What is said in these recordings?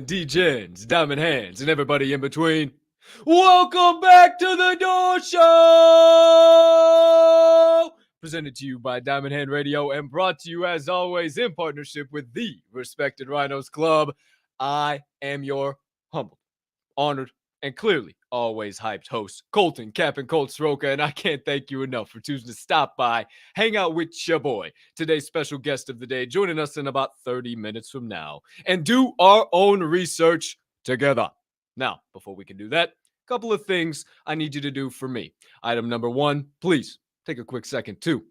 Degens, Diamond Hands, and everybody in between. Welcome back to the Door Show! Presented to you by Diamond Hand Radio and brought to you, as always, in partnership with the Respected Rhinos Club. I am your humble, honored, and clearly always hyped host, Colton Cap'n Colt Sroka, and I can't thank you enough for choosing to stop by, hang out with your boy, today's special guest of the day, joining us in about 30 minutes from now, and do our own research together. Now, before we can do that, a couple of things I need you to do for me. Item number one, please take a quick second to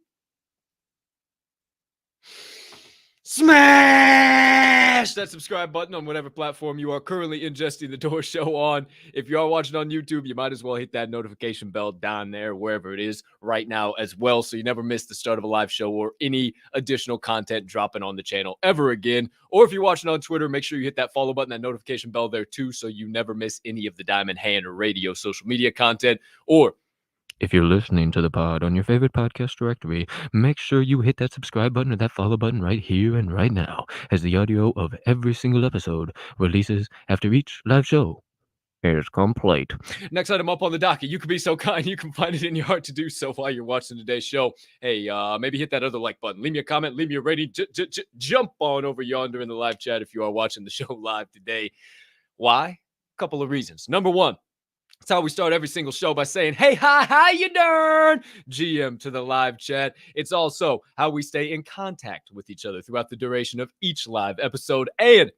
smash that subscribe button on whatever platform you are currently ingesting the Door Show on. If you are watching on YouTube, you might as well hit that notification bell down there, wherever it is right now as well, so you never miss the start of a live show or any additional content dropping on the channel ever again. Or if you're watching on Twitter, make sure you hit that follow button, that notification bell there too, so you never miss any of the Diamond Hand Radio social media content. Or if you're listening to the pod on your favorite podcast directory, make sure you hit that subscribe button or that follow button right here and right now, as the audio of every single episode releases after each live show is complete. Next item up on the docket. You can be so kind, you can find it in your heart to do so while you're watching today's show. Hey, maybe hit that other like button. Leave me a comment, leave me a rating. Jump on over yonder in the live chat if you are watching the show live today. Why? A couple of reasons. Number one, that's how we start every single show, by saying, hey, hi, how you doing? GM to the live chat. It's also how we stay in contact with each other throughout the duration of each live episode. And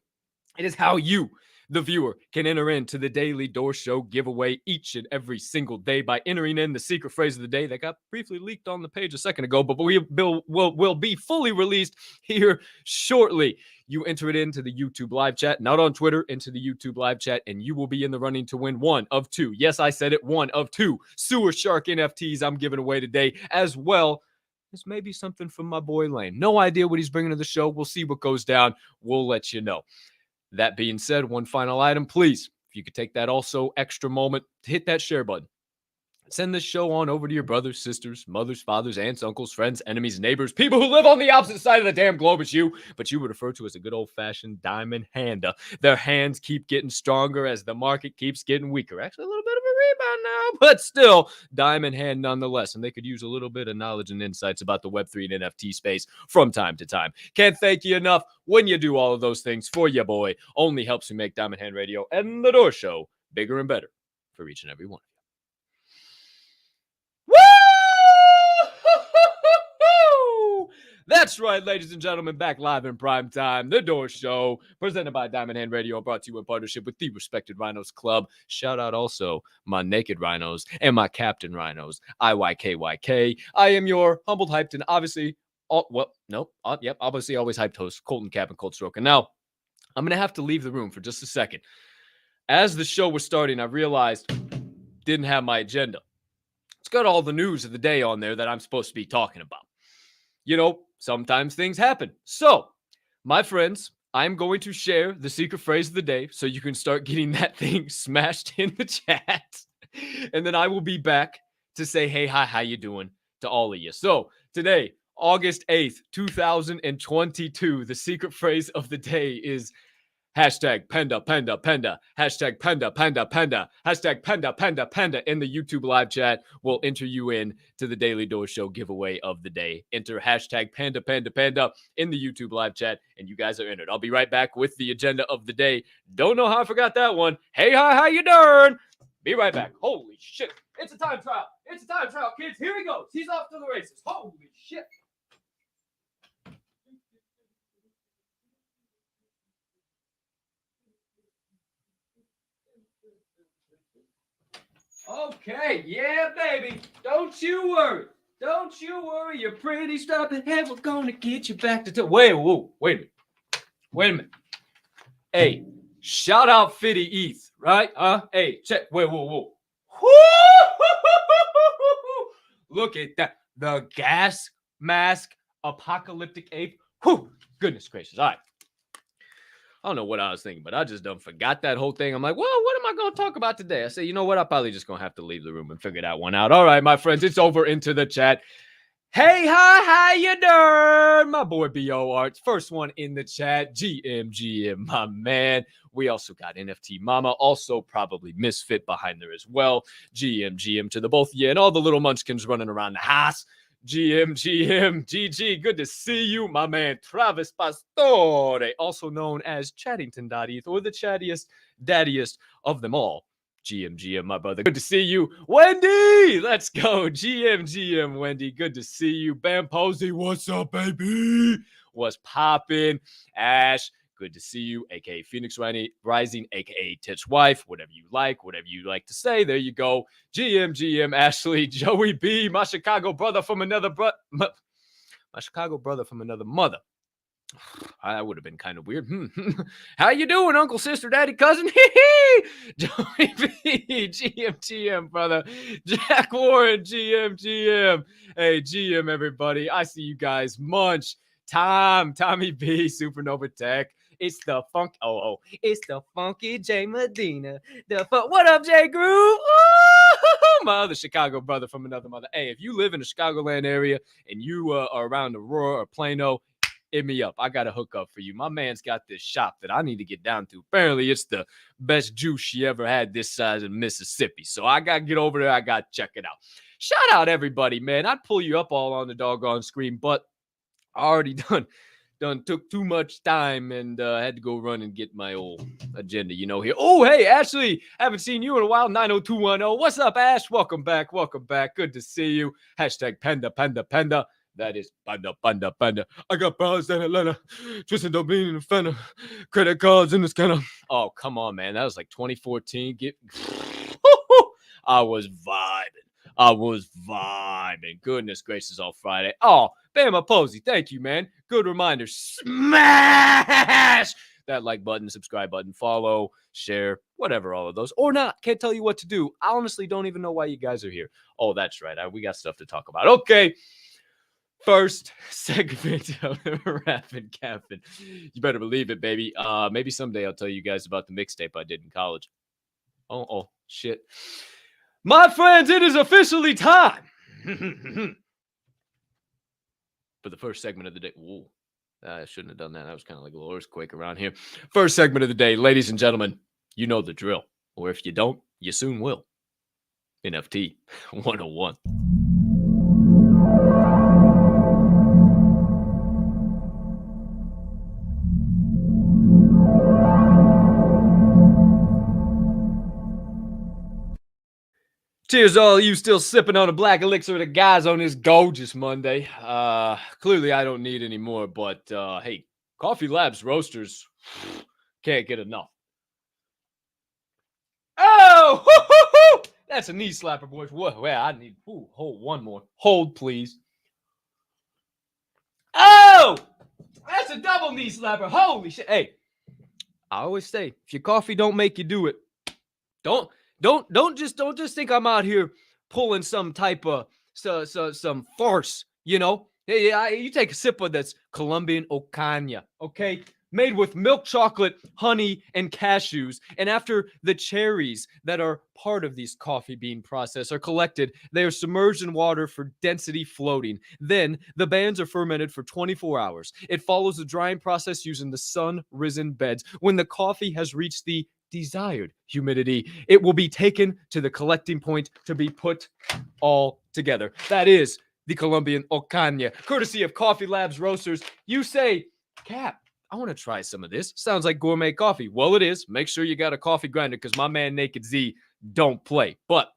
it is how you, the viewer, can enter into the daily Door Show giveaway each and every single day by entering in the secret phrase of the day that got briefly leaked on the page a second ago, but will be fully released here shortly. You enter it into the YouTube live chat, not on Twitter, into the YouTube live chat, and you will be in the running to win one of two. Yes, I said it, one of two Sewer Shark NFTs I'm giving away today, as well as maybe something from my boy Layne. No idea what he's bringing to the show. We'll see what goes down. We'll let you know. That being said, one final item, please, if you could take that also extra moment to hit that share button. Send this show on over to your brothers, sisters, mothers, fathers, aunts, uncles, friends, enemies, neighbors, people who live on the opposite side of the damn globe as you, but you would refer to as a good old-fashioned diamond hander. Their hands keep getting stronger as the market keeps getting weaker. Actually, a little bit of a rebound now, but still, diamond hand nonetheless, and they could use a little bit of knowledge and insights about the Web3 and NFT space from time to time. Can't thank you enough when you do all of those things for your boy. Only helps me make Diamond Hand Radio and the Door Show bigger and better for each and every one. That's right, ladies and gentlemen, back live in prime time, The Door Show, presented by Diamond Hand Radio, brought to you in partnership with the Respected Rhinos Club. Shout out also my naked rhinos and my captain rhinos, IYKYK. I am your humbled, hyped, and obviously, obviously always hyped host, Colton Cap'n Colt Sroka. Now, I'm going to have to leave the room for just a second. As the show was starting, I realized didn't have my agenda. It's got all the news of the day on there that I'm supposed to be talking about. You know, sometimes things happen. So, my friends, I'm going to share the secret phrase of the day so you can start getting that thing smashed in the chat. And then I will be back to say, hey, hi, how you doing to all of you. So, today, August 8th, 2022, the secret phrase of the day is hashtag Panda, Panda, Panda, hashtag Panda, Panda, Panda, hashtag Panda, Panda, Panda. In the YouTube live chat, we'll enter you in to the Daily Door Show giveaway of the day. Enter hashtag Panda, Panda, Panda in the YouTube live chat, and you guys are entered. I'll be right back with the agenda of the day. Don't know how I forgot that one. Hey, hi, how you doing? Be right back. Holy shit. It's a time trial. It's a time trial, kids. Here he goes. He's off to the races. Holy shit. Okay, yeah, baby. Don't you worry. Don't you worry. Your pretty strapping head, we're gonna get you back to wait a minute. Wait a minute. Hey, shout out Fitty ETH, right? Hey, check. Whoa. Look at that. The gas mask apocalyptic ape. Whew. Goodness gracious. All right. I don't know what I was thinking, but I just done forgot that whole thing. I'm like, well, what am I going to talk about today? I say, you know what? I'm probably just going to have to leave the room and figure that one out. All right, my friends, it's over into the chat. Hey, hi, how you doing? My boy B.O. Arts, first one in the chat, GM, my man. We also got NFT Mama, also probably Misfit behind there as well. GM to the both of you and all the little munchkins running around the house. GG, good to see you, my man Travis Pastore, also known as Chattington Daddy, or the chattiest, daddiest of them all. GM, my brother. Good to see you. Wendy, let's go. GM, Wendy. Good to see you. Bam Posey, what's up, baby? What's poppin'? Ash, good to see you. AKA Phoenix Rising, AKA Tit's wife. Whatever you like to say. There you go. GM, Ashley, Joey B, my Chicago brother from another my Chicago brother from another mother. That would have been kind of weird. How you doing, uncle, sister, daddy, cousin? Joey B, GM, brother. Jack Warren, GM. Hey, GM, everybody. I see you guys. Munch, Tommy B, Supernova Tech. It's the funk. It's the funky J Medina. What up, J Groove? My other Chicago brother from another mother. Hey, if you live in the Chicagoland area and you are around Aurora or Plano, hit me up. I got a hookup for you. My man's got this shop that I need to get down to. Apparently, it's the best juice she ever had this size in Mississippi. So I got to get over there. I got to check it out. Shout out everybody, man. I'd pull you up all on the doggone screen, but I already took too much time and had to go run and get my old agenda, here. Oh, hey, Ashley, haven't seen you in a while. 90210. What's up, Ash? Welcome back. Good to see you. Hashtag Panda. That is Panda. I got bars in Atlanta, twisted up being in the fender, credit cards in the scanner. Oh, come on, man. That was like 2014. I was vibing. Goodness gracious, all Friday. Oh, Bama Posey, thank you, man. Good reminder. Smash that like button, subscribe button, follow, share, whatever, all of those. Or not. Can't tell you what to do. I honestly don't even know why you guys are here. Oh, that's right. We got stuff to talk about. Okay. First segment of Rapping Capping. You better believe it, baby. Maybe someday I'll tell you guys about the mixtape I did in college. Oh, shit. My friends, it is officially time for the first segment of the day. Whoa. I shouldn't have done that. That was kind of like a little earthquake around here. First segment of the day, ladies and gentlemen, you know the drill. Or if you don't, you soon will. NFT 101. Cheers to all of you still sipping on a black elixir of the guys on this gorgeous Monday. Clearly I don't need any more, but hey, Coffee Labs Roasters can't get enough. Oh, hoo-hoo-hoo! That's a knee slapper, boys. Well, I need hold one more. Hold, please. Oh, that's a double knee slapper. Holy shit. Hey, I always say, if your coffee don't make you do it, don't just think I'm out here pulling some type of some farce, Hey, you take a sip of this Colombian Ocaña, okay? Made with milk chocolate, honey, and cashews. And after the cherries that are part of these coffee bean process are collected, they are submerged in water for density floating. Then the bands are fermented for 24 hours. It follows the drying process using the sun-risen beds. When the coffee has reached the desired humidity, it will be taken to the collecting point to be put all together. That is the Colombian Ocaña, courtesy of Coffee Labs Roasters. You say, Cap, I want to try some of this. Sounds like gourmet coffee. Well, it is. Make sure you got a coffee grinder because my man Naked Z don't play. But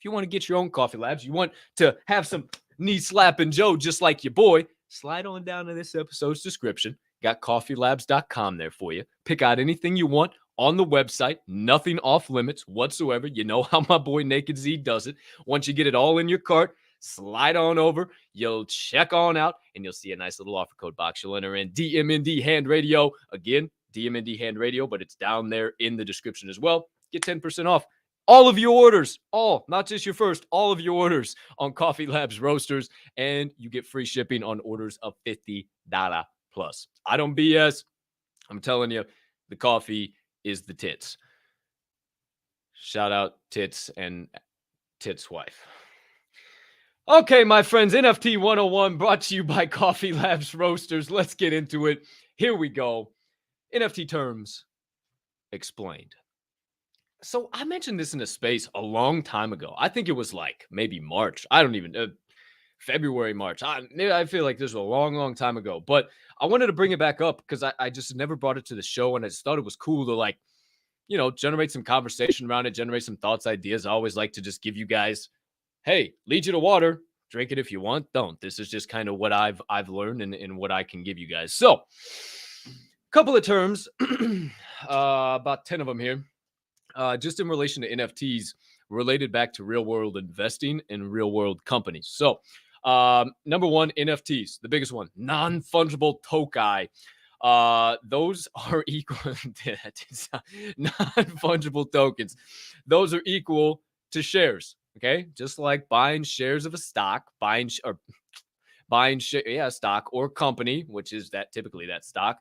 if you want to get your own Coffee Labs, you want to have some knee slapping Joe just like your boy, slide on down to this episode's description. Got coffeelabs.com there for you. Pick out anything you want on the website. Nothing off limits whatsoever. You know how my boy Naked Z does it. Once you get it all in your cart, slide on over. You'll check on out, and you'll see a nice little offer code box. You'll enter in DMND Hand Radio. Again, DMND Hand Radio, but it's down there in the description as well. Get 10% off all of your orders. Not just your first, all of your orders on Coffee Labs Roasters, and you get free shipping on orders of $50 plus. I don't BS. I'm telling you, the coffee is the tits. Shout out Tits and Tits' wife. Okay, my friends, NFT 101 brought to you by Coffee Labs Roasters. Let's get into it. Here we go. NFT terms explained. So I mentioned this in a space a long time ago. I think it was like maybe March. I don't even February, March. I feel like this was a long, long time ago. But I wanted to bring it back up because I just never brought it to the show, and I just thought it was cool to like, generate some conversation around it, generate some thoughts, ideas. I always like to just give you guys, hey, lead you to water. Drink it if you want. Don't. This is just kind of what I've learned and what I can give you guys. So, couple of terms, about 10 of them here. Just in relation to NFTs, related back to real world investing and real world companies. So, number one, NFTs, the biggest one, non fungible token. Those are equal to non fungible tokens. Those are equal to shares. Okay, just like buying shares of a stock, stock or company, which is that typically that stock.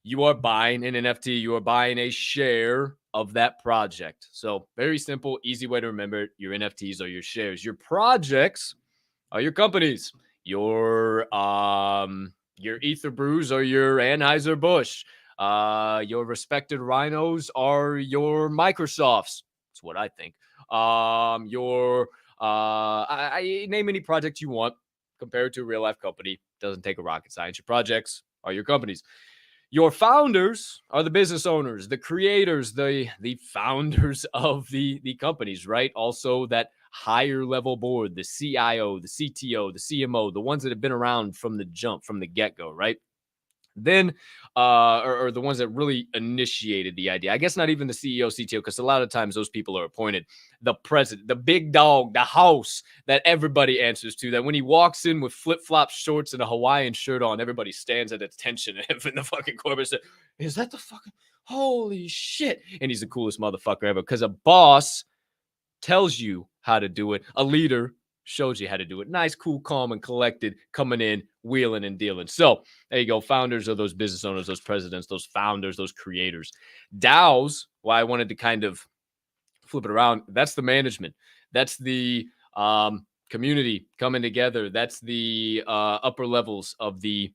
You are buying an NFT, you are buying a share of that project. So, very simple, easy way to remember it. Your NFTs are your shares. Your projects are your companies. Your Ether Brews are your Anheuser-Busch. Your respected rhinos are your Microsofts. That's what I think. I name any project you want compared to a real life company. Doesn't take a rocket science. Your projects are your companies. Your founders are the business owners, the creators, the founders of the companies, right? Also that higher level board, the CIO, the CTO, the CMO, the ones that have been around from the jump, from the get-go, right? Then or the ones that really initiated the idea. I guess not even the CEO, CTO, because a lot of times those people are appointed. The president, the big dog, the house that everybody answers to, that when he walks in with flip-flop shorts and a Hawaiian shirt on, everybody stands at attention in the fucking corporate says, is that the fucking holy shit? And he's the coolest motherfucker ever because a boss tells you how to do it. A leader shows you how to do it. Nice, cool, calm, and collected, coming in, wheeling and dealing. So there you go. Founders are those business owners, those presidents, those founders, those creators. DAOs, why I wanted to kind of flip it around, that's the management. That's the community coming together. That's the upper levels of the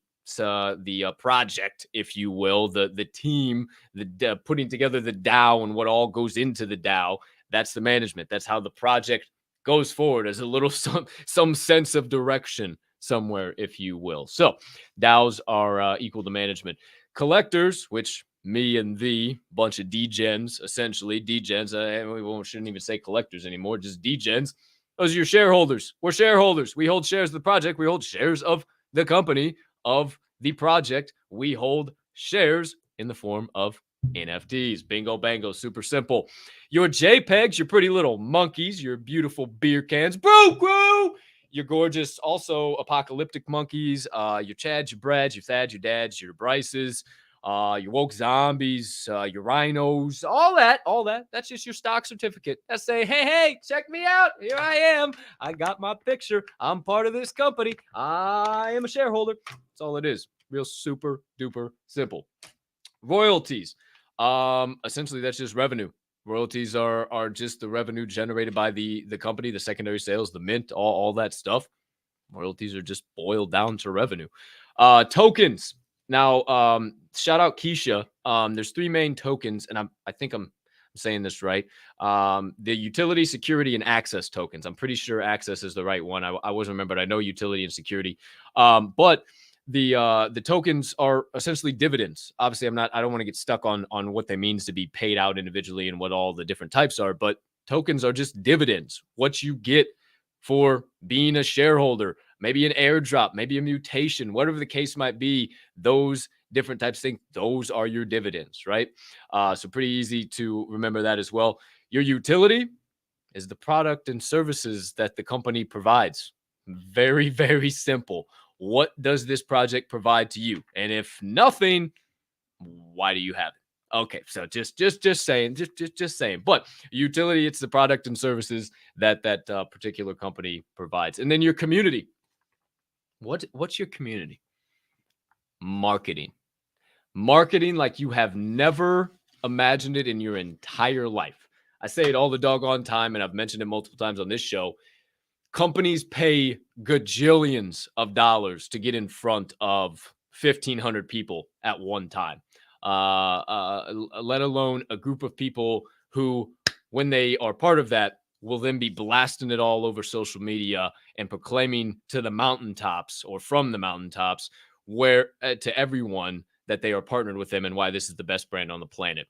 project, if you will, the team, the putting together the DAO and what all goes into the DAO. That's the management. That's how the project goes forward as a little some sense of direction somewhere, if you will. So DAOs are equal to management. Collectors, which me and the bunch of degens, essentially degens. We shouldn't even say collectors anymore, just degens. Those are your shareholders. We're shareholders. We hold shares of the project. We hold shares of the company, of the project. We hold shares in the form of NFTs. Bingo, bango, super simple. Your JPEGs, your pretty little monkeys, your beautiful beer cans, boo, boo. Your gorgeous, also apocalyptic monkeys, your Chads, your Brads, your Thads, your Dads, your Bryces, your woke zombies, your rhinos, all that. That's just your stock certificate. That's saying, hey, check me out. Here I am. I got my picture. I'm part of this company. I am a shareholder. That's all it is. Real super duper simple. Royalties. Essentially, that's just revenue. Royalties are just the revenue generated by the company, the secondary sales, the mint, all that stuff. Royalties are just boiled down to revenue. Tokens. Now, shout out Keisha. There's three main tokens, and I think I'm saying this right. The utility, security, and access tokens. I'm pretty sure access is the right one. I wasn't remembered. I know utility and security. But the tokens are essentially dividends. Obviously, I don't want to get stuck on what they means to be paid out individually and what all the different types are, but tokens are just dividends. What you get for being a shareholder, maybe an airdrop, maybe a mutation, whatever the case might be, those different types of things, those are your dividends, right? So pretty easy to remember that as well. Your utility is the product and services that the company provides. Very, very simple. What does this project provide to you? And if nothing, why do you have it? Okay, so just saying, just saying. But utility, it's the product and services that particular company provides. And then your community. What's your community? Marketing. Marketing like you have never imagined it in your entire life. I say it all the doggone time, and I've mentioned it multiple times on this show. Companies pay gajillions of dollars to get in front of 1,500 people at one time, let alone a group of people who, when they are part of that, will then be blasting it all over social media and proclaiming to the mountaintops or from the mountaintops where to everyone that they are partnered with them and why this is the best brand on the planet.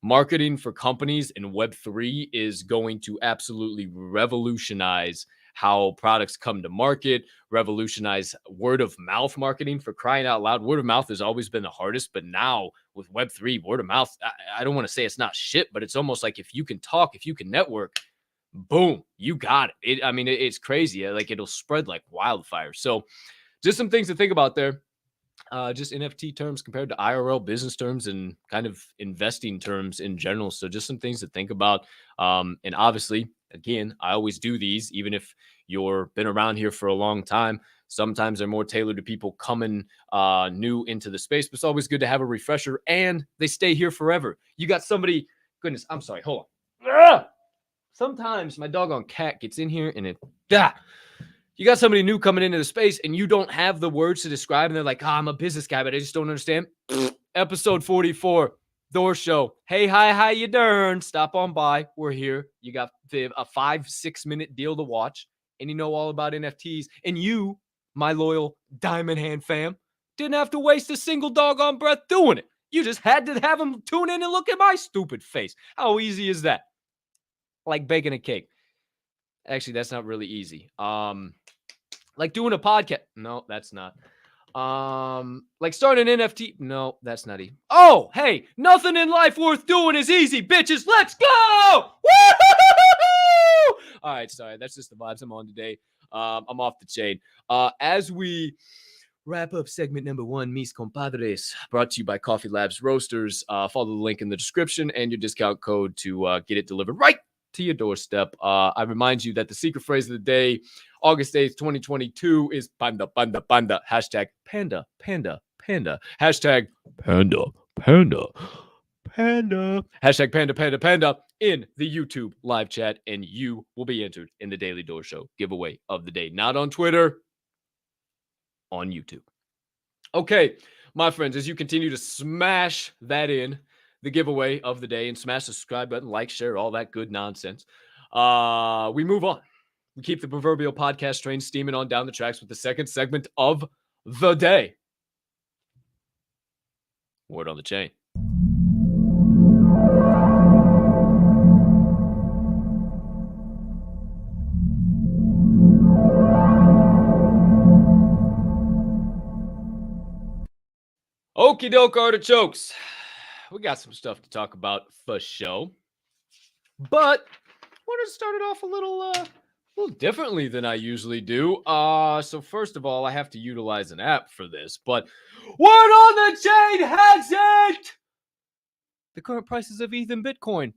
Marketing for companies in Web3 is going to absolutely revolutionize how products come to market, revolutionize word of mouth marketing, for crying out loud. Word of mouth has always been the hardest, but now with Web3, word of mouth, I don't want to say it's not shit, but it's almost like if you can talk, if you can network, boom, you got it. It's crazy. Like, it'll spread like wildfire. So just some things to think about there. Just NFT terms compared to IRL business terms and kind of investing terms in general. So just some things to think about. And obviously, again, I always do these, even if you're been around here for a long time. Sometimes they're more tailored to people coming new into the space, but it's always good to have a refresher, and they stay here forever. You got somebody, goodness, I'm sorry, hold on. Sometimes my doggone cat gets in here and you got somebody new coming into the space and you don't have the words to describe, and they're like, I'm a business guy, but I just don't understand. Episode 44, Door Show. Hey, hi, how you doing? Stop on by. We're here. You got a 5-6 minute deal to watch, and you know all about NFTs. And you, my loyal Diamond Hand fam, didn't have to waste a single doggone breath doing it. You just had to have them tune in and look at my stupid face. How easy is that? Like baking a cake. Actually, that's not really easy. Like doing a podcast. No, that's not. Like starting an NFT. No, that's not easy. Oh, hey, nothing in life worth doing is easy, bitches. Let's go! Woo-hoo-hoo-hoo-hoo! All right, sorry. That's just the vibes I'm on today. I'm off the chain. As we wrap up segment number 1, Mis Compadres, brought to you by Coffee Labs Roasters. Follow the link in the description and your discount code to get it delivered right to your doorstep. I remind you that the secret phrase of the day, August 8th, 2022, is Panda, Panda, Panda. Hashtag Panda, Panda, Panda. Hashtag Panda, Panda, Panda. Hashtag Panda, Panda, Panda in the YouTube live chat, and you will be entered in the Daily Door Show giveaway of the day. Not on Twitter, on YouTube. Okay, my friends, as you continue to smash that in, the giveaway of the day, and smash the subscribe button, like, share, all that good nonsense, we move on. We keep the proverbial podcast train steaming on down the tracks with the second segment of the day. Word on the chain. Okie doke, artichokes. We got some stuff to talk about for show, but I want to start it off a little differently than I usually do. So first of all, I have to utilize an app for this, but Word on the Chain has it! The current prices of ETH and Bitcoin.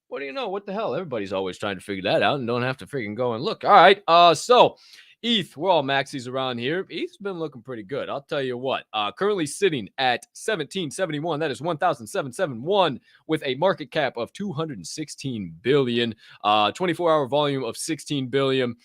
What do you know? What the hell? Everybody's always trying to figure that out and don't have to freaking go and look. All right. So ETH, we're all maxis around here. ETH's been looking pretty good. I'll tell you what. Currently sitting at 1771. That is 1,771 with a market cap of 216 billion. 24-hour volume of 16 billion.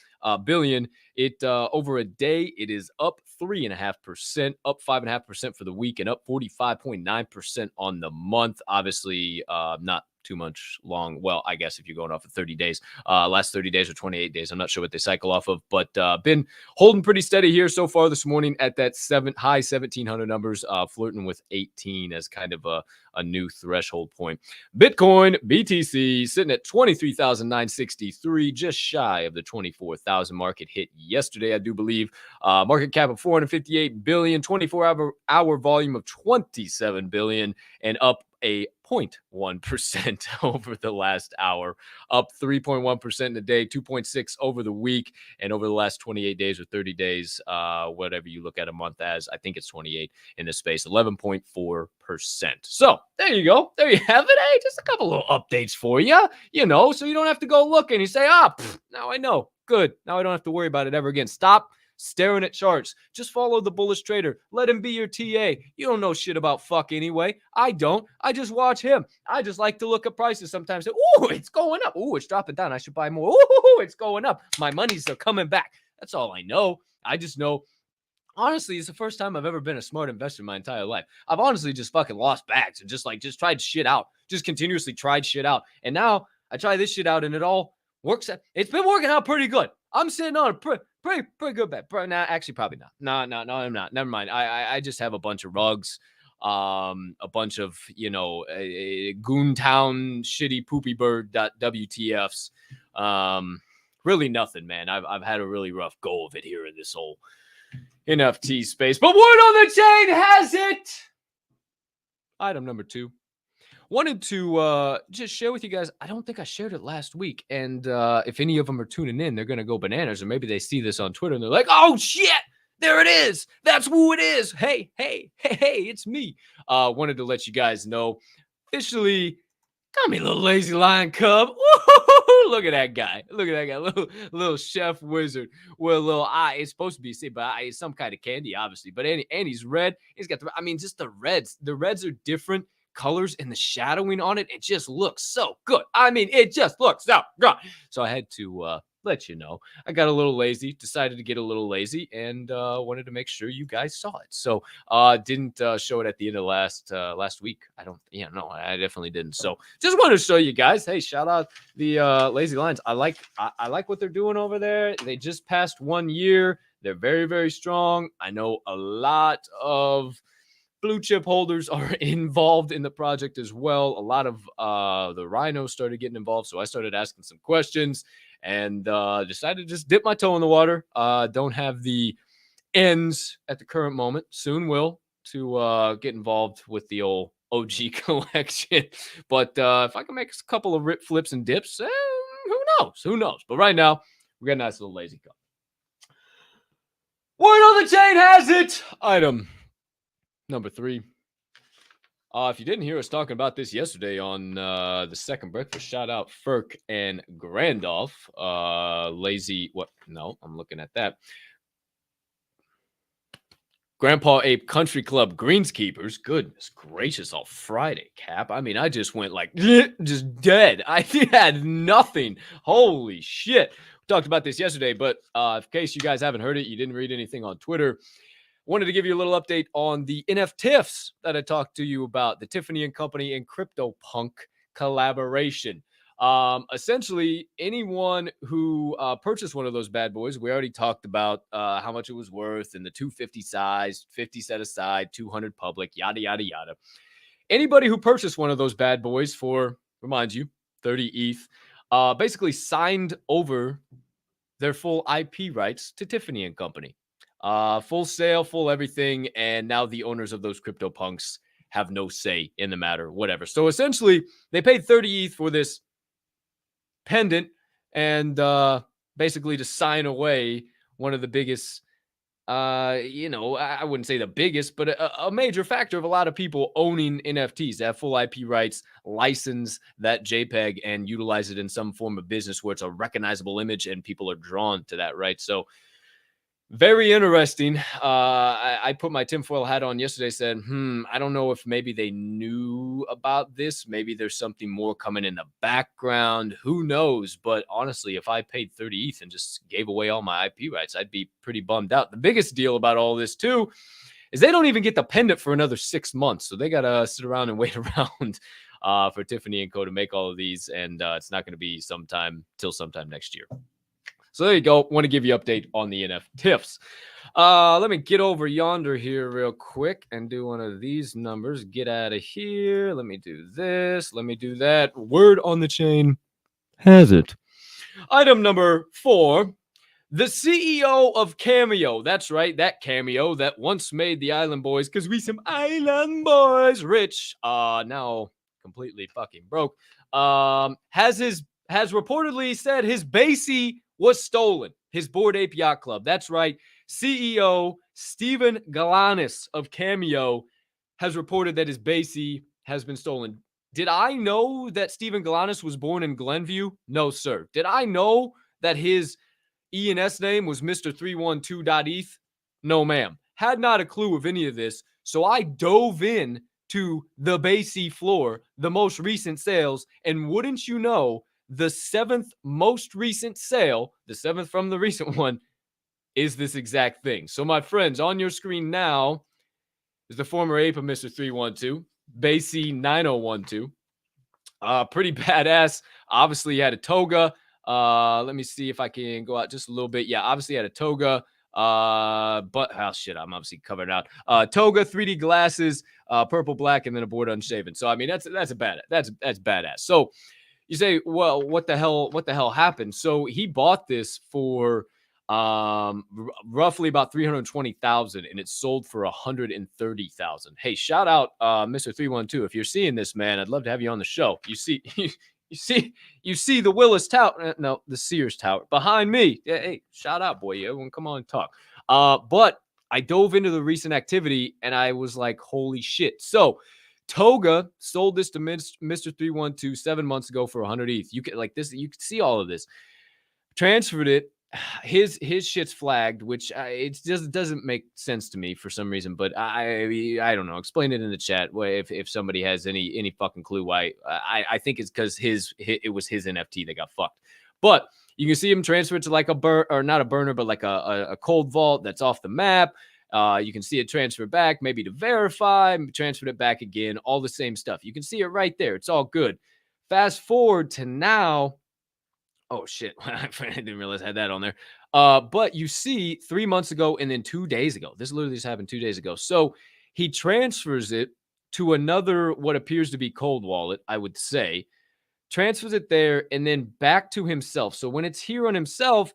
It over a day, it is up 3.5%, up 5.5% for the week, and up 45.9% on the month. Obviously, not too much long. Well, I guess if you're going off of 30 days, last 30 days or 28 days, I'm not sure what they cycle off of, but been holding pretty steady here so far this morning at that high 1,700 numbers, flirting with 18 as kind of a new threshold point. Bitcoin, BTC, sitting at 23,963, just shy of the 24,000 mark. It hit yesterday, I do believe. Market cap of 458 billion, 24-hour volume of 27 billion, and up a 0.1% over the last hour, up 3.1% in a day, 2.6 over the week, and over the last 28 days or 30 days, whatever you look at a month as, I think it's 28 in this space, 11.4%. So there you go. There you have it. Hey, just a couple little updates for you, so you don't have to go looking. You say, now I know. Good. Now I don't have to worry about it ever again. Stop staring at charts. Just follow the bullish trader. Let him be your TA. You don't know shit about fuck anyway. I don't. I just watch him. I just like to look at prices sometimes. Ooh, it's going up. Ooh, it's dropping down. I should buy more. Ooh, it's going up. My monies are coming back. That's all I know. I just know. Honestly, it's the first time I've ever been a smart investor in my entire life. I've honestly just fucking lost bags and just tried shit out. Just continuously tried shit out. And now I try this shit out and it all works. It's been working out pretty good. I'm sitting on a pretty good bet. Nah, actually, probably not. No, I'm not. Never mind. I just have a bunch of rugs, a bunch of, Goontown shitty poopy bird WTFs. Really nothing, man. I've had a really rough go of it here in this whole NFT space. But word on the chain has it. Item number 2. Wanted to just share with you guys. I don't think I shared it last week. And if any of them are tuning in, they're going to go bananas. Or maybe they see this on Twitter and they're like, oh, shit. There it is. That's who it is. Hey, it's me. Wanted to let you guys know. Officially, got me a little lazy lion cub. Woo-hoo-hoo-hoo. Look at that guy. Little chef wizard with a little eye. It's supposed to be it's some kind of candy, obviously. But and he's red. He's got just the reds. The reds are different colors and the shadowing on it. It just looks so good. It just looks so good. So I had to let you know. I got a little lazy, decided to get a little lazy, and wanted to make sure you guys saw it. So didn't show it at the end of last week. I definitely didn't. So just wanted to show you guys. Hey, shout out the Lazy Lions. I like what they're doing over there. They just passed 1 year. They're very, very strong. I know a lot of blue chip holders are involved in the project as well. A lot of the rhinos started getting involved. So I started asking some questions and decided to just dip my toe in the water. Don't have the ends at the current moment. Soon will to get involved with the old OG collection. But if I can make a couple of rip flips and dips, who knows? But right now, we got a nice little lazy cup. Word on the chain has it. Item number 3. If you didn't hear us talking about this yesterday on the second breakfast, shout out Ferk and Grandolph. Lazy, what? No, I'm looking at that. Grandpa Ape Country Club Greenskeepers. Goodness gracious, all Friday, Cap. I just went like, just dead. I had nothing. Holy shit. We talked about this yesterday, but in case you guys haven't heard it, you didn't read anything on Twitter, wanted to give you a little update on the NFTs that I talked to you about, the Tiffany & Company and CryptoPunk collaboration. Essentially, anyone who purchased one of those bad boys, we already talked about how much it was worth and the 250 size, 50 set aside, 200 public, yada, yada, yada. Anybody who purchased one of those bad boys for, remind you, 30 ETH, basically signed over their full IP rights to Tiffany & Company. Full sale, full everything, and now the owners of those CryptoPunks have no say in the matter, whatever. So essentially, they paid 30 ETH for this pendant and basically to sign away one of the biggest, I wouldn't say the biggest, but a major factor of a lot of people owning NFTs that have full IP rights, license that JPEG, and utilize it in some form of business where it's a recognizable image and people are drawn to that, right? So very interesting. I put my tinfoil hat on yesterday, said, I don't know if maybe they knew about this. Maybe there's something more coming in the background. Who knows? But honestly, if I paid 30 ETH and just gave away all my IP rights, I'd be pretty bummed out. The biggest deal about all this, too, is they don't even get the pendant for another 6 months. So they got to sit around and wait around for Tiffany & Co. to make all of these. And it's not going to be sometime next year. So there you go. Want to give you an update on the NFTs. Let me get over yonder here real quick and do one of these numbers. Get out of here. Let me do this. Let me do that. Word on the chain has it. Item number 4. The CEO of Cameo. That's right. That Cameo that once made the Island Boys, because we some Island Boys rich. Now completely fucking broke. Has reportedly said his basey was stolen. His Bored Ape Yacht Club. That's right. CEO Steven Galanis of Cameo has reported that his basey has been stolen. Did I know that Steven Galanis was born in Glenview? No, sir. Did I know that his ENS name was Mr.312.eth? No, ma'am. Had not a clue of any of this. So I dove in to the Basie floor, the most recent sales. And wouldn't you know, the seventh most recent sale, the seventh from the recent one, is this exact thing. So, my friends, on your screen now is the former ape of Mr. 312, Basie 9012. Pretty badass. Obviously, he had a toga. Let me see if I can go out just a little bit. Yeah, obviously had a toga. But oh shit, I'm obviously covered out. Toga, 3D glasses, purple, black, and then a board unshaven. So I mean, that's badass. So you say, well, what the hell happened? So he bought this for roughly about 320,000, and it sold for 130,000. Hey, shout out Mr. 312. If you're seeing this, man, I'd love to have you on the show. You see the Willis Tower, no, the Sears Tower behind me. Hey, shout out, boy. Everyone come on and talk. But I dove into the recent activity and I was like, holy shit. So Toga sold this to Mr. 312 7 months ago for 100 ETH. You can like this, you can see all of this. Transferred it. His shit's flagged, which it just doesn't make sense to me for some reason. But I don't know. Explain it in the chat if somebody has any fucking clue why. I think it's because it was his NFT that got fucked. But you can see him transferred to like not a burner, but like a cold vault that's off the map. You can see it transfer back, maybe to verify, transferred it back again, all the same stuff. You can see it right there. It's all good. Fast forward to now. Oh, shit. I didn't realize I had that on there. But you see 3 months ago and then 2 days ago. This literally just happened 2 days ago. So he transfers it to another, what appears to be cold wallet, I would say. Transfers it there and then back to himself. So when it's here on himself,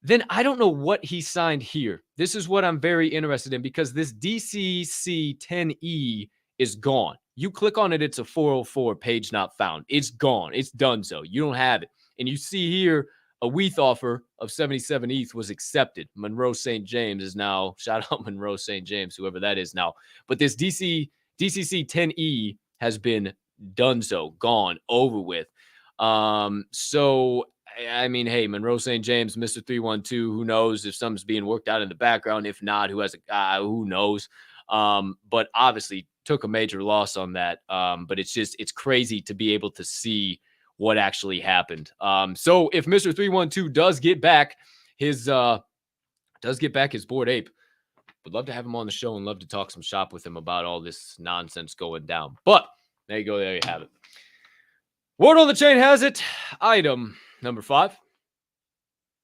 then I don't know what he signed here. This is what I'm very interested in because this DCC 10E is gone. You click on it, it's a 404 page not found. It's gone. It's done so. You don't have it. And you see here a WETH offer of 77 ETH was accepted. Monroe St. James is now, shout out Monroe St. James, whoever that is now. But this DCC 10E has been done so, gone, over with. So, I mean, hey, Monroe St. James, Mr. 312, who knows if something's being worked out in the background? If not, who knows? But obviously took a major loss on that. But it's crazy to be able to see what actually happened. So if Mr. 312 does get back his Bored Ape, would love to have him on the show and love to talk some shop with him about all this nonsense going down. But there you go. There you have it. Word on the chain has it. Item number 5.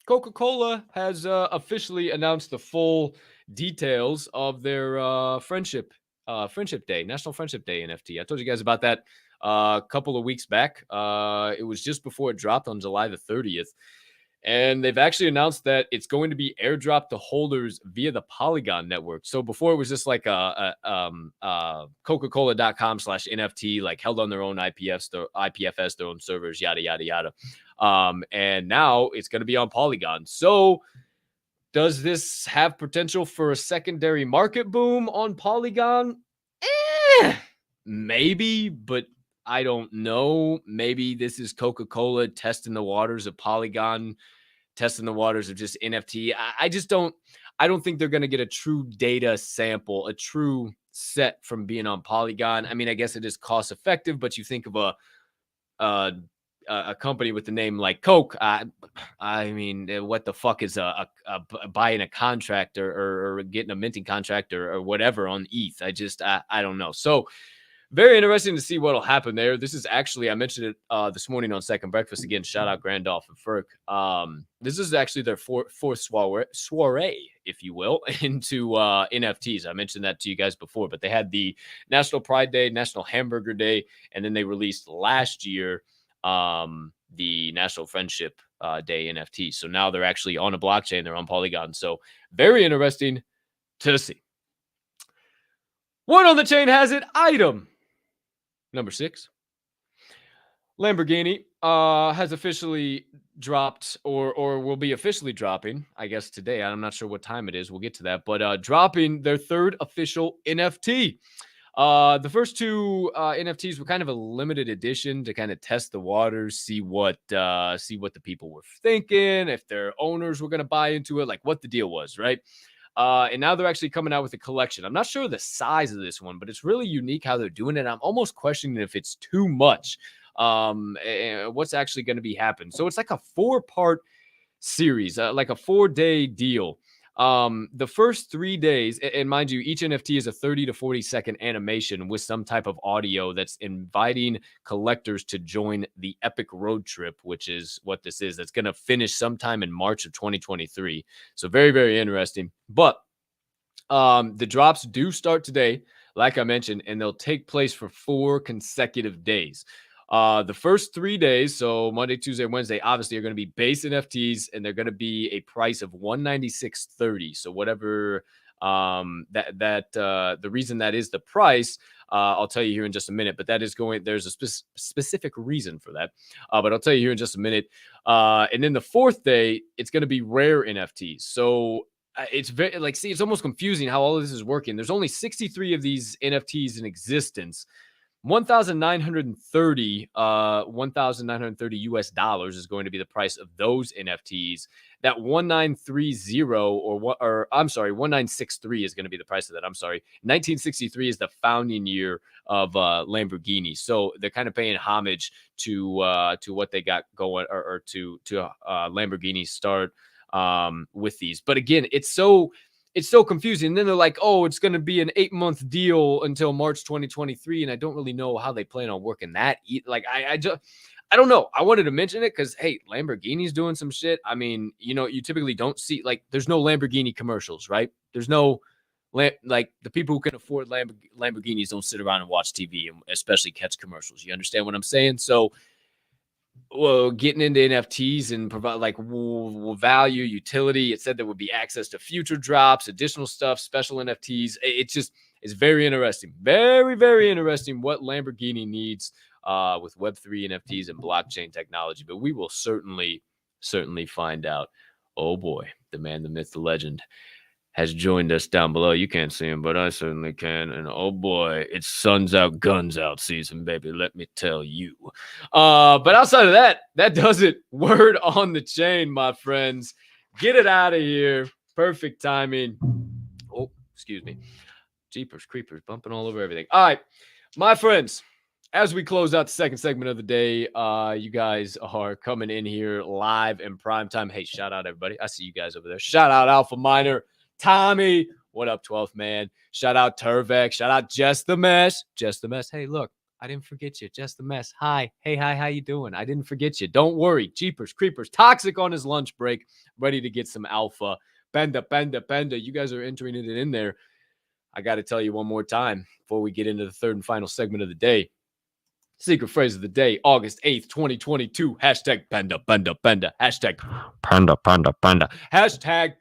Coca-Cola has officially announced the full details of their Friendship Day, National Friendship Day NFT. I told you guys about that a couple of weeks back. It was just before it dropped on July the 30th. And they've actually announced that it's going to be airdropped to holders via the Polygon network. So before it was just like a Coca-Cola.com/NFT, like held on their own IPFS, their own servers, yada, yada, yada. And now it's going to be on Polygon. So does this have potential for a secondary market boom on Polygon? Maybe, but I don't know. Maybe this is Coca-Cola testing the waters of Polygon, testing the waters of just NFT. I don't think they're going to get a true data sample, a true set from being on Polygon. I mean, I guess it is cost effective, but you think of a company with the name like Coke. I mean, what the fuck is buying a contract or getting a minting contract or whatever on ETH? I don't know. So very interesting to see what will happen there. This is actually, I mentioned it this morning on Second Breakfast. Again, shout out Grandolph and Ferk. This is actually their fourth soiree, if you will, into NFTs. I mentioned that to you guys before, but they had the National Pride Day, National Hamburger Day, and then they released last year the National Friendship Day NFT. So now they're actually on a blockchain. They're on Polygon. So very interesting to see. Word on the chain has it. Item number 6. Lamborghini has officially dropped or will be officially dropping, I guess today. I'm not sure what time it is. We'll get to that. But dropping their third official NFT. The first two NFTs were kind of a limited edition to kind of test the waters, see what the people were thinking, if their owners were going to buy into it, like what the deal was, right? And now they're actually coming out with a collection. I'm not sure the size of this one, but it's really unique how they're doing it. I'm almost questioning if it's too much. What's actually going to be happening? So it's like a 4-part series, like a 4-day deal. The first 3 days, and mind you, each NFT is a 30 to 40-second animation with some type of audio that's inviting collectors to join the epic road trip, which is what this is. That's going to finish sometime in March of 2023. So very, very interesting. But the drops do start today, like I mentioned, and they'll take place for 4 consecutive days. The first 3 days, so Monday, Tuesday, Wednesday, obviously are going to be base NFTs, and they're going to be a price of $196.30. So whatever the reason that is the price, I'll tell you here in just a minute. But that is there's a specific reason for that. But I'll tell you here in just a minute. And then the 4th day, it's going to be rare NFTs. So it's very it's almost confusing how all of this is working. There's only 63 of these NFTs in existence. 1,930 US dollars is going to be the price of those NFTs. That 1930 or I'm sorry, 1963 is going to be the price of that. I'm sorry. 1963 is the founding year of Lamborghini. So they're kind of paying homage to what they got going or to Lamborghini start with these. But again, it's so confusing. And then they're like, oh, it's going to be an 8-month deal until March 2023. And I don't really know how they plan on working that. I don't know. I wanted to mention it because, hey, Lamborghini's doing some shit. I mean, you typically don't see, there's no Lamborghini commercials, right? There's no, the people who can afford Lamborghinis don't sit around and watch TV and especially catch commercials. You understand what I'm saying? So, getting into NFTs and provide value, utility. It said there would be access to future drops, additional stuff, special NFTs. It's very interesting. Very, very interesting what Lamborghini needs with Web3 NFTs and blockchain technology. But we will certainly find out. Oh boy, the man, the myth, the legend has joined us down below. You can't see him, but I certainly can. And oh boy, it's suns out, guns out season, baby. Let me tell you. But outside of that, that does it. Word on the chain, my friends. Get it out of here. Perfect timing. Oh, excuse me. Jeepers, creepers, bumping all over everything. All right, my friends. As we close out the second segment of the day, you guys are coming in here live in prime time. Hey, shout out everybody. I see you guys over there. Shout out Alpha Minor. Tommy, what up, 12th man? Shout out Turvek. Shout out Just the Mess. Just the Mess. Hey, look, I didn't forget you. Just the Mess. Hi. Hey, hi, how you doing? I didn't forget you. Don't worry. Jeepers, creepers, toxic on his lunch break, ready to get some alpha. Panda. You guys are entering it in there. I got to tell you one more time before we get into the third and final segment of the day. Secret phrase of the day, August 8th, 2022. Hashtag Panda. Hashtag Panda. Hashtag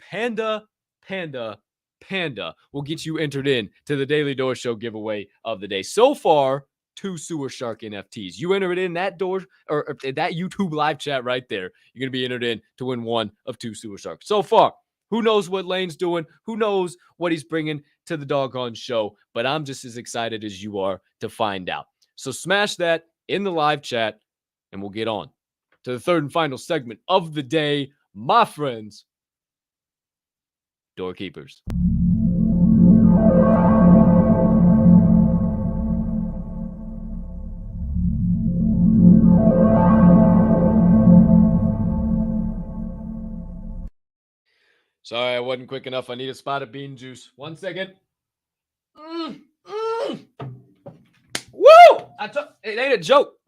Panda will get you entered in to the Daily Door Show giveaway of the day. So far, 2 Sewer Shark NFTs. You enter it in that door or that YouTube live chat right there. You're going to be entered in to win one of 2 Sewer Sharks. So far, who knows what Layne's doing? Who knows what he's bringing to the doggone show? But I'm just as excited as you are to find out. So smash that in the live chat, and we'll get on to the third and final segment of the day, my friends. Doorkeepers. Sorry, I wasn't quick enough. I need a spot of bean juice. 1 second. Woo! It ain't a joke.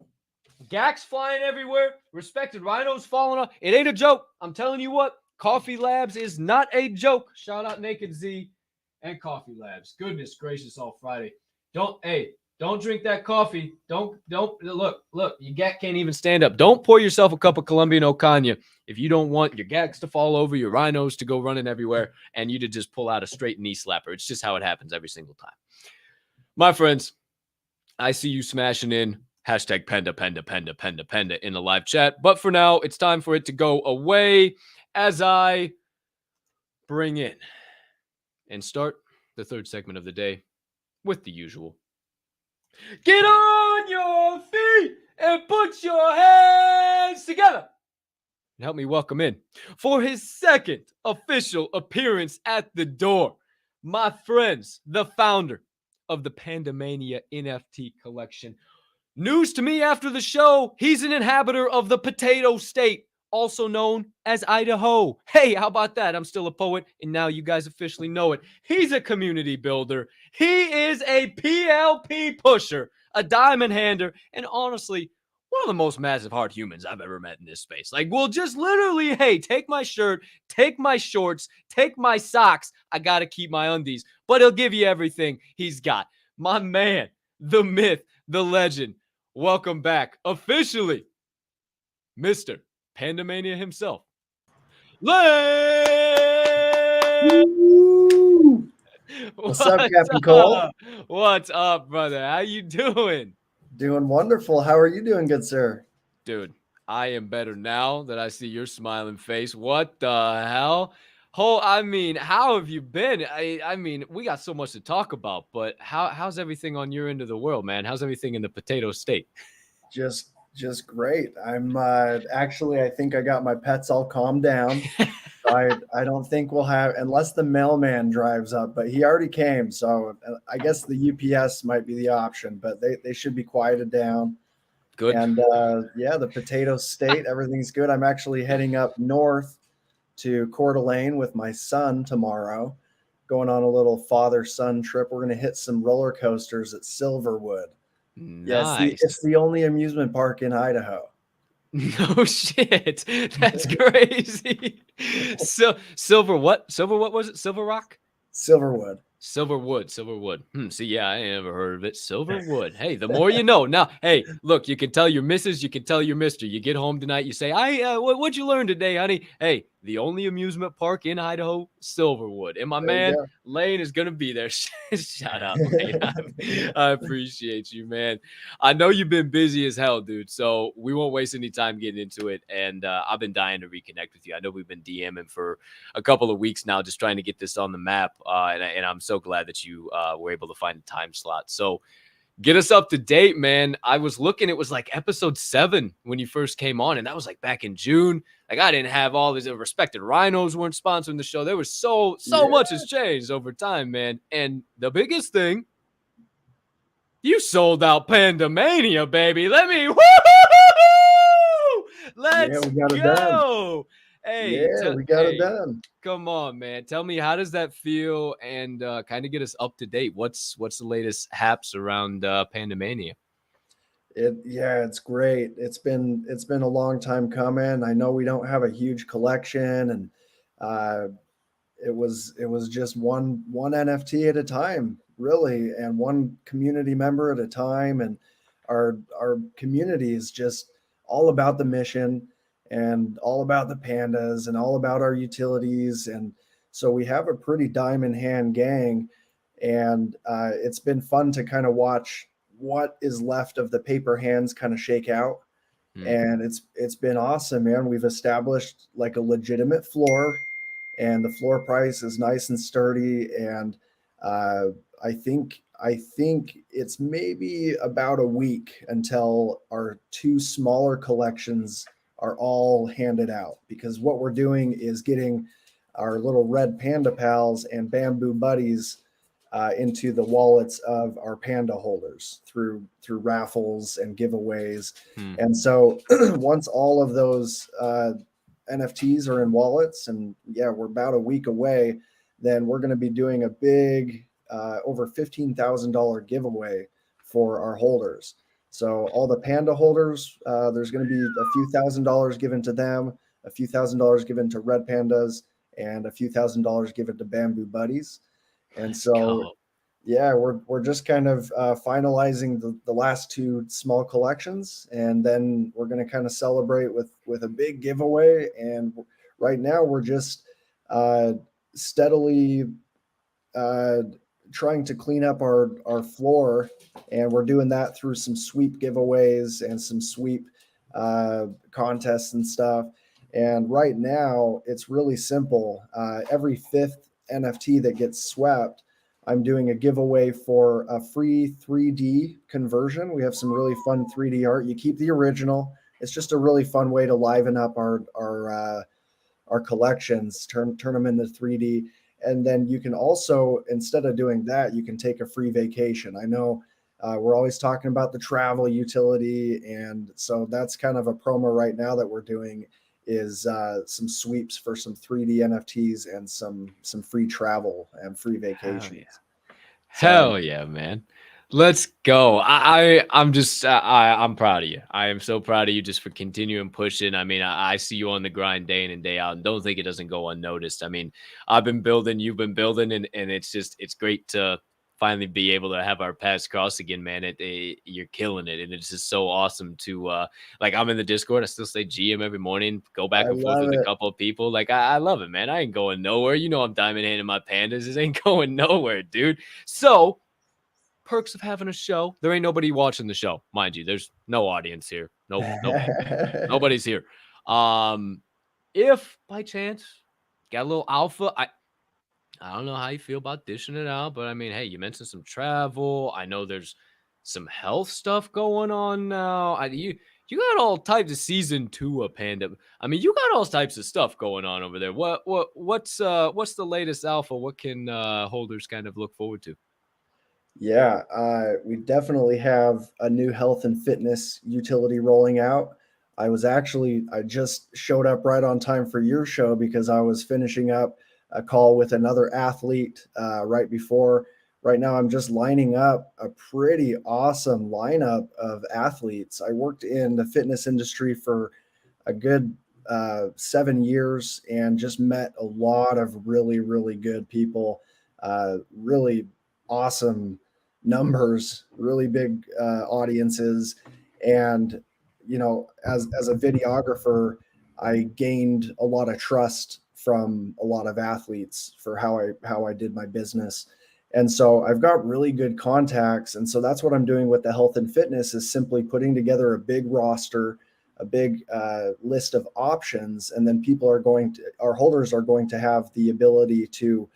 Gax flying everywhere. Respected rhinos falling off. It ain't a joke. I'm telling you what. Coffee Labs is not a joke. Shout out Naked Z and Coffee Labs. Goodness gracious, all Friday. Don't drink that coffee. Don't look. Your gat can't even stand up. Don't pour yourself a cup of Colombian Ocaña if you don't want your gags to fall over, your rhinos to go running everywhere, and you to just pull out a straight knee slapper. It's just how it happens every single time. My friends, I see you smashing in hashtag Panda in the live chat. But for now, it's time for it to go away as I bring in and start the third segment of the day with the usual Get on your feet and put your hands together. And help me welcome in for his second official appearance at the door, my friends, the founder of the PandaMania NFT Collection. News to me after the show, he's an inhabitor of the Potato State, also known as Idaho. Hey, how about that? I'm still a poet, and now you guys officially know it. He's a community builder. He is a PLP pusher, a diamond hander, and honestly, one of the most massive heart humans I've ever met in this space. Like, we'll just literally, hey, take my shirt, take my shorts, take my socks. I got to keep my undies, but he'll give you everything he's got. My man, the myth, the legend. Welcome back, officially, Mr. PandaMania himself, Layne! What's up, Captain Cole? What's up, brother? How you doing? Doing wonderful. How are you doing, good sir? Dude, I am better now that I see your smiling face. What the hell? How have you been? I mean, we got so much to talk about, but how's everything on your end of the world, man? How's everything in the Potato State? Just great. I'm actually I think I got my pets all calmed down. I don't think we'll have unless the mailman drives up, but he already came, so I guess the UPS might be the option, but they should be quieted down. Good. And yeah, the Potato State, everything's good. I'm actually heading up north to Coeur d'Alene with my son tomorrow, going on a little father-son trip. We're going to hit some roller coasters at Silverwood. Yeah, Nice. it's the only amusement park in Idaho. No shit. That's crazy. So Silver what? Silver what was it? Silver Rock? Silverwood. Silverwood. See, yeah, I ain't never heard of it. Silverwood. Hey, the more you know. Now, hey, look, you can tell your missus, you can tell your mister. You get home tonight, you say, what'd you learn today, honey? Hey, the only amusement park in Idaho, Silverwood. And my man, Layne, is going to be there. Shout out, Layne. I appreciate you, man. I know you've been busy as hell, dude. So we won't waste any time getting into it. And I've been dying to reconnect with you. I know we've been DMing for a couple of weeks now, just trying to get this on the map. And I'm so glad that you were able to find a time slot. So get us up to date, man. I was looking, it was like episode 7 when you first came on, and that was like back in June. Like, I didn't have all these respected rhinos weren't sponsoring the show. There was so much has changed over time, man. And the biggest thing, you sold out PandaMania, baby. Let's we got it go. Done. Hey, we got it done. Come on, man. Tell me, how does that feel? And kind of get us up to date. What's the latest haps around PandaMania? It's great. It's been a long time coming. I know we don't have a huge collection, and it was just one NFT at a time, really, and one community member at a time. And our community is just all about the mission and all about the pandas and all about our utilities. And so we have a pretty diamond hand gang, and it's been fun to kind of watch what is left of the paper hands kind of shake out. And it's been awesome, man. We've established like a legitimate floor, and the floor price is nice and sturdy. And I think it's maybe about a week until our 2 smaller collections are all handed out, because what we're doing is getting our little red panda pals and bamboo buddies into the wallets of our panda holders through raffles and giveaways. And so once all of those NFTs are in wallets, and we're about a week away, then we're going to be doing a big over $15,000 giveaway for our holders. So all the panda holders, there's going to be a few $1,000s given to them, a few $1,000s given to red pandas, and a few $1,000s given to bamboo buddies. And so, we're just kind of finalizing the last 2 small collections, and then we're going to kind of celebrate with a big giveaway. And right now we're just steadily trying to clean up our floor, and we're doing that through some sweep giveaways and some sweep contests and stuff. And right now it's really simple. Every 5th NFT that gets swept, I'm doing a giveaway for a free 3D conversion. We have some really fun 3D art. You keep the original. It's just a really fun way to liven up our collections, turn them into 3D. And then you can also, instead of doing that, you can take a free vacation. I know we're always talking about the travel utility, and so that's kind of a promo right now that we're doing is some sweeps for some 3D NFTs and some free travel and free Hell yeah. vacations. So Hell yeah, man. Let's go. I'm proud of you. I am so proud of you just for continuing pushing. I mean, I see you on the grind day in and day out, and don't think it doesn't go unnoticed. I mean, I've been building, you've been building, and it's great to finally be able to have our paths cross again, man. You're killing it, and it's just so awesome to like, I'm in the Discord. I still say GM every morning, go back I and forth love with a it. couple of people. Like, I love it, man. I ain't going nowhere. You know, I'm diamond handing my pandas. This ain't going nowhere, dude. So, perks of having a show. There ain't nobody watching the show, mind you. There's no audience here. Nope. Nobody's here. If by chance got a little alpha, I don't know how you feel about dishing it out, but I mean, hey, you mentioned some travel. I know there's some health stuff going on now. You got all types of season 2 of Panda. I mean, you got all types of stuff going on over there. What's the latest alpha? What can holders kind of look forward to? Yeah, we definitely have a new health and fitness utility rolling out. I just showed up right on time for your show because I was finishing up a call with another athlete right before. Right now, I'm just lining up a pretty awesome lineup of athletes. I worked in the fitness industry for a good 7 years and just met a lot of really, really good people, really awesome numbers, really big audiences. And, you know, as a videographer, I gained a lot of trust from a lot of athletes for how I did my business. And so I've got really good contacts. And so that's what I'm doing with the health and fitness is simply putting together a big roster, a big list of options. And then our holders are going to have the ability to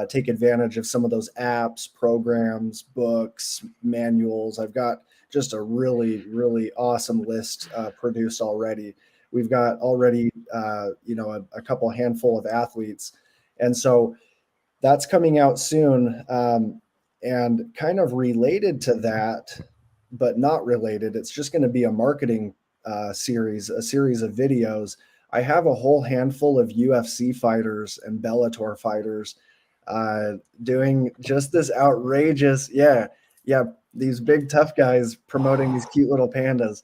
take advantage of some of those apps, programs, books, manuals. I've got just a really, really awesome list produced already. We've got already, a couple handful of athletes. And so that's coming out soon. And kind of related to that, but not related, it's just going to be a marketing series, a series of videos. I have a whole handful of UFC fighters and Bellator fighters doing just this outrageous, these big tough guys promoting these cute little pandas.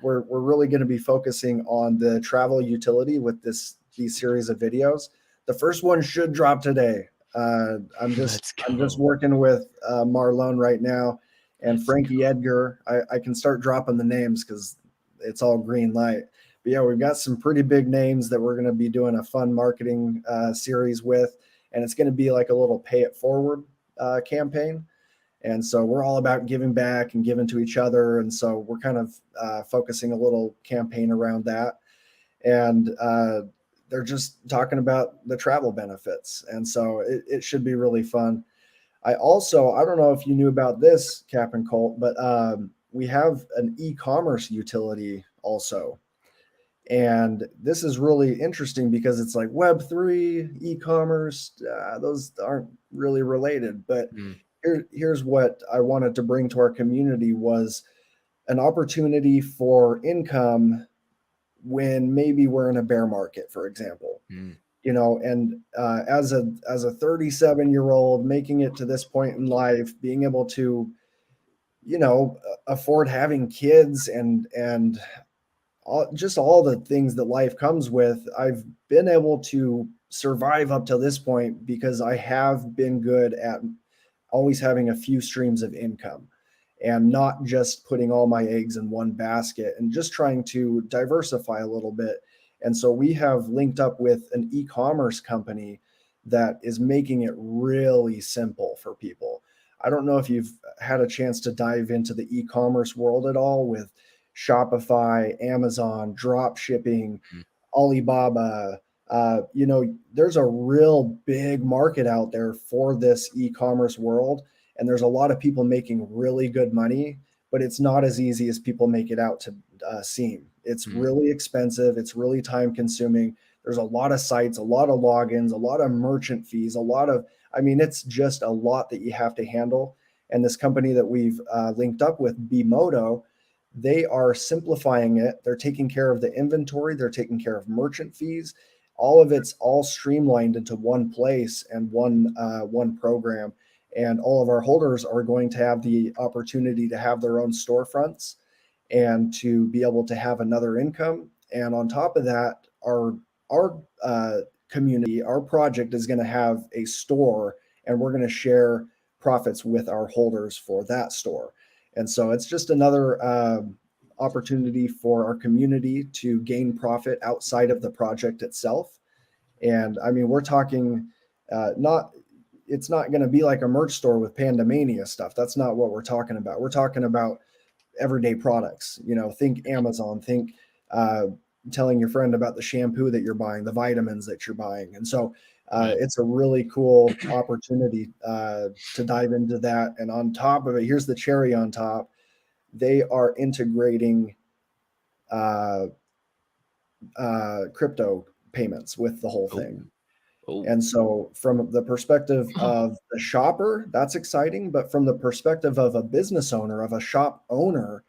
We're really going to be focusing on the travel utility with these series of videos. The first one should drop today. I'm just working with Marlon right now and Frankie Edgar. I can start dropping the names because it's all green light. But yeah, we've got some pretty big names that we're going to be doing a fun marketing series with, and it's going to be like a little pay it forward campaign. And so we're all about giving back and giving to each other. And so we're kind of focusing a little campaign around that. And they're just talking about the travel benefits. And so it should be really fun. I don't know if you knew about this, Cap and Colt, but we have an e-commerce utility also. And this is really interesting because it's like Web3, e-commerce, those aren't really related. But here's what I wanted to bring to our community was an opportunity for income when maybe we're in a bear market, for example. And as a 37-year-old making it to this point in life, being able to, afford having kids and all the things that life comes with, I've been able to survive up to this point because I have been good at always having a few streams of income and not just putting all my eggs in one basket and just trying to diversify a little bit. And so we have linked up with an e-commerce company that is making it really simple for people. I don't know if you've had a chance to dive into the e-commerce world at all with Shopify, Amazon, drop shipping, Alibaba, You know, there's a real big market out there for this e-commerce world, and there's a lot of people making really good money, but it's not as easy as people make it out to seem. It's really expensive. It's really time consuming. There's a lot of sites, a lot of logins, a lot of merchant fees, I mean, it's just a lot that you have to handle. And this company that we've linked up with, Bmodo, they are simplifying it. They're taking care of the inventory. They're taking care of merchant fees. All of it's all streamlined into one place and one program. And all of our holders are going to have the opportunity to have their own storefronts and to be able to have another income. And on top of that, our community, our project is going to have a store, and we're going to share profits with our holders for that store. And so it's just another opportunity for our community to gain profit outside of the project itself. And I mean, we're talking it's not going to be like a merch store with PandaMania stuff. That's not what we're talking about. We're talking about everyday products. You know, think Amazon, think telling your friend about the shampoo that you're buying, the vitamins that you're buying. And so it's a really cool opportunity to dive into that. And on top of it, here's the cherry on top. They are integrating crypto payments with the whole thing. Oh. And so from the perspective of the shopper, that's exciting. But from the perspective of a business owner, of a shop owner,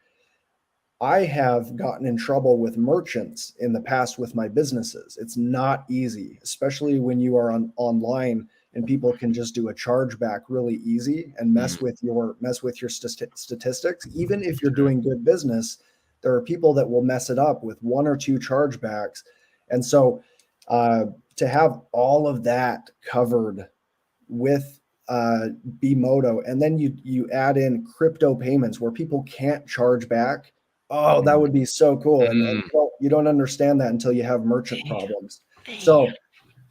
I have gotten in trouble with merchants in the past with my businesses. It's not easy, especially when you are online and people can just do a chargeback really easy and mess with your statistics. Even if you're doing good business, there are people that will mess it up with one or two chargebacks. And so to have all of that covered with Bmodo, and then you add in crypto payments where people can't charge back. Oh, that would be so cool. And you don't understand that until you have merchant problems. So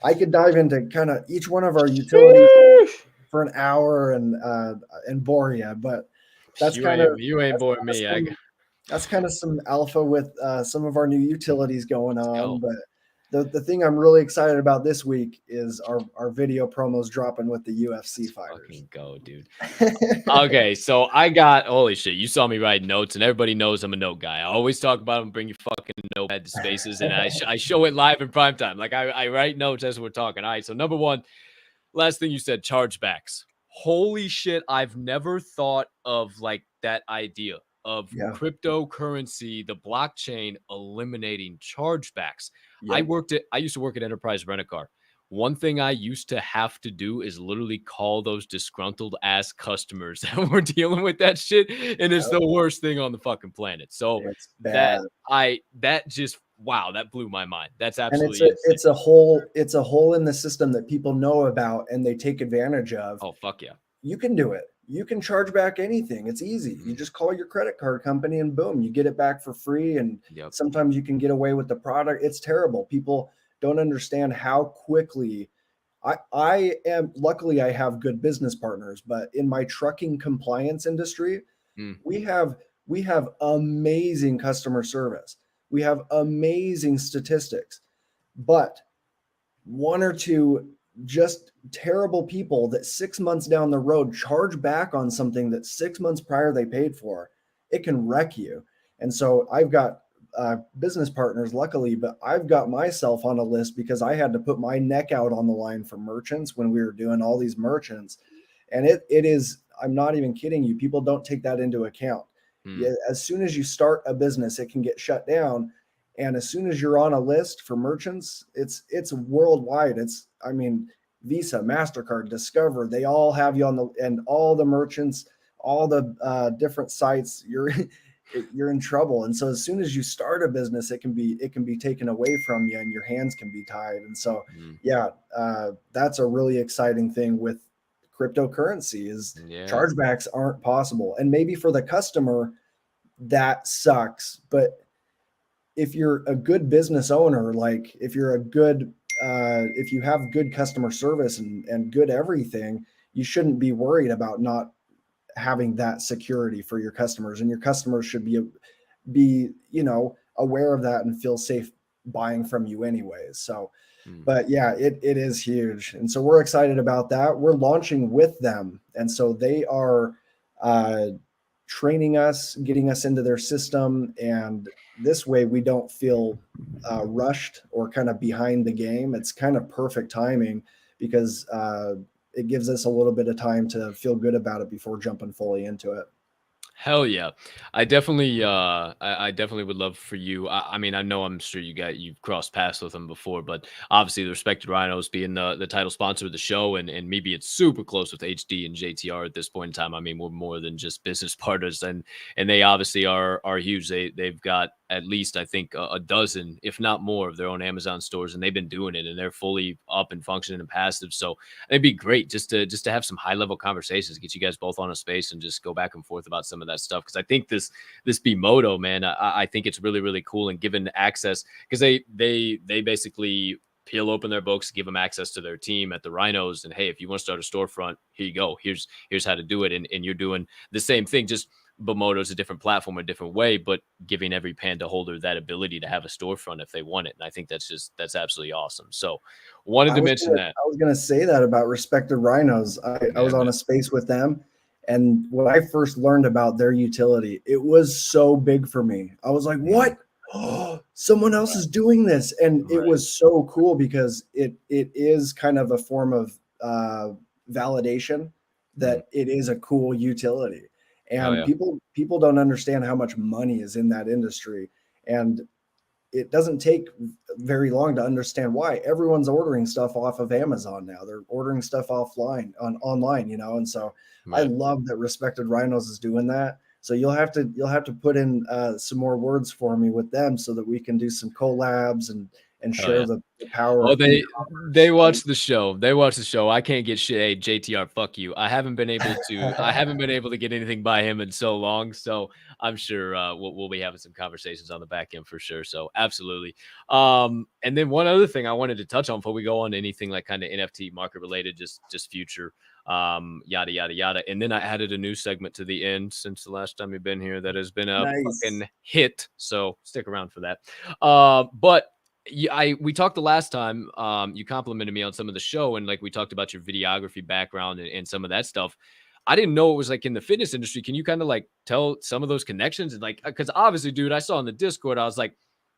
I could dive into kind of each one of our utilities for an hour and bore you, but that's you ain't boring me. That's kind of some alpha with some of our new utilities going on. But the thing I'm really excited about this week is our video promos dropping with the UFC fighters. Fucking go, dude. Okay, so I got, holy shit, you saw me write notes, and everybody knows I'm a note guy. I always talk about them, bring your fucking notepad to spaces, and I show it live in prime time. Like I write notes as we're talking. All right, so number one, last thing you said, chargebacks. Holy shit, I've never thought of like that idea of cryptocurrency, the blockchain eliminating chargebacks. Yep. I used to work at Enterprise Rent-A-Car. One thing I used to have to do is literally call those disgruntled ass customers that were dealing with that shit. And it's the worst thing on the fucking planet. So It's bad. that just, wow, that blew my mind. That's And absolutely it's a hole in the system that people know about and they take advantage of. Oh, fuck yeah. You can do it. You can charge back anything. It's easy. You just call your credit card company and boom, you get it back for free. And sometimes you can get away with the product. It's terrible. People don't understand how quickly luckily I have good business partners, but in my trucking compliance industry, we have amazing customer service. We have amazing statistics, but one or two just terrible people that 6 months down the road charge back on something that 6 months prior they paid for, it can wreck you. And so I've got business partners, luckily, but I've got myself on a list because I had to put my neck out on the line for merchants when we were doing all these merchants. And it is, I'm not even kidding you, people don't take that into account. As soon as you start a business, it can get shut down. And as soon as you're on a list for merchants, it's worldwide. I mean, Visa, MasterCard, Discover, they all have you on and all the merchants, all the different sites, you're in trouble. And so as soon as you start a business, it can be taken away from you and your hands can be tied. And so, that's a really exciting thing with cryptocurrency is chargebacks aren't possible. And maybe for the customer, that sucks. But if you're a good business owner, like if you're a good, if you have good customer service and good everything, you shouldn't be worried about not having that security for your customers, and your customers should be aware of that and feel safe buying from you anyways. So But yeah, it is huge. And so we're excited about that. We're launching with them. And so they are training us, getting us into their system. And this way we don't feel rushed or kind of behind the game. It's kind of perfect timing because it gives us a little bit of time to feel good about it before jumping fully into it. Hell yeah. I definitely I definitely would love for you. I mean, I know I'm sure you've crossed paths with them before, but obviously the Respected Rhinos being the title sponsor of the show and me being super close with HD and JTR at this point in time. I mean, we're more than just business partners and they obviously are huge. They've got at least I think a dozen, if not more, of their own Amazon stores, and they've been doing it and they're fully up and functioning and passive. So it'd be great just to have some high level conversations, get you guys both on a space and just go back and forth about some of that stuff. Because I think this Bimoto, man, I think it's really really cool and given access because they basically peel open their books, give them access to their team at the Rhinos, and hey, if you want to start a storefront, here you go. Here's how to do it, and you're doing the same thing, just Bimoto is a different platform, a different way, but giving every Panda holder that ability to have a storefront if they want it. And I think that's absolutely awesome. So wanted to mention that. I was gonna say that about Respected Rhinos. I was on a space with them, and when I first learned about their utility, it was so big for me. I was like, "What? Oh, someone else is doing this!" And it was so cool because it is kind of a form of validation that it is a cool utility, and people don't understand how much money is in that industry, and it doesn't take very long to understand why everyone's ordering stuff off of Amazon now. They're ordering stuff online, and so I love that Respected Rhinos is doing that. So you'll have to put in some more words for me with them so that we can do some collabs and share the power. Well, they watch the show. They watch the show. I can't get shit. Hey, JTR, fuck you. I haven't been able to get anything by him in so long. So I'm sure we'll be having some conversations on the back end for sure. So absolutely. And then one other thing I wanted to touch on before we go on to anything like kind of NFT market related, just future, yada yada yada. And then I added a new segment to the end since the last time you've been here that has been a fucking hit. So stick around for that. But we talked the last time. You complimented me on some of the show, and like we talked about your videography background and some of that stuff. I didn't know it was like in the fitness industry. Can you kind of like tell some of those connections? And like, because obviously, dude, I saw in the Discord, I was like,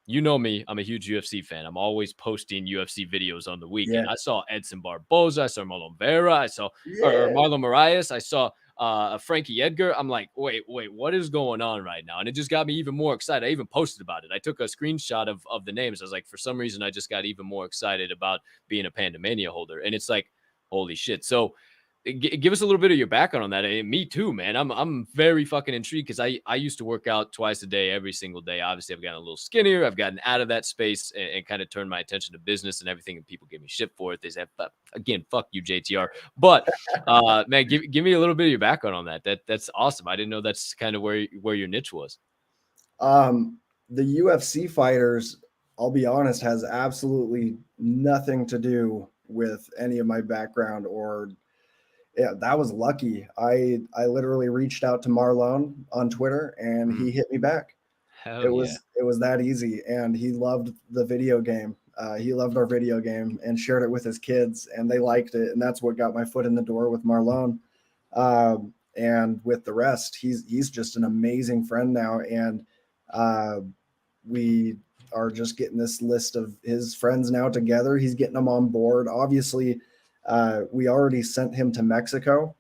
you know me, I'm a huge UFC fan. I'm always posting UFC videos on the weekend. I saw Edson Barboza, I saw Marlon Vera, I saw or Marlon Moraes, I saw Frankie Edgar. I'm like, wait, what is going on right now? And it just got me even more excited. I even posted about it. I took a screenshot of the names. I was like, for some reason, I just got even more excited about being a PandaMania holder. And it's like, holy shit. So give us a little bit of your background on that. And me too, man. I'm very fucking intrigued because I used to work out twice a day, every single day. Obviously, I've gotten a little skinnier. I've gotten out of that space and kind of turned my attention to business and everything. And people give me shit for it. They say, again, fuck you, JTR. But man, give me a little bit of your background on that. That's awesome. I didn't know that's kind of where your niche was. The UFC fighters, I'll be honest, has absolutely nothing to do with any of my background or. Yeah, that was lucky. I literally reached out to Marlon on Twitter and he hit me back. Hell It was that easy, and he loved the video game. He loved our video game and shared it with his kids, and they liked it, and that's what got my foot in the door with Marlon. And with the rest, he's just an amazing friend now, and we are just getting this list of his friends now together. He's getting them on board. Obviously, we already sent him to Mexico.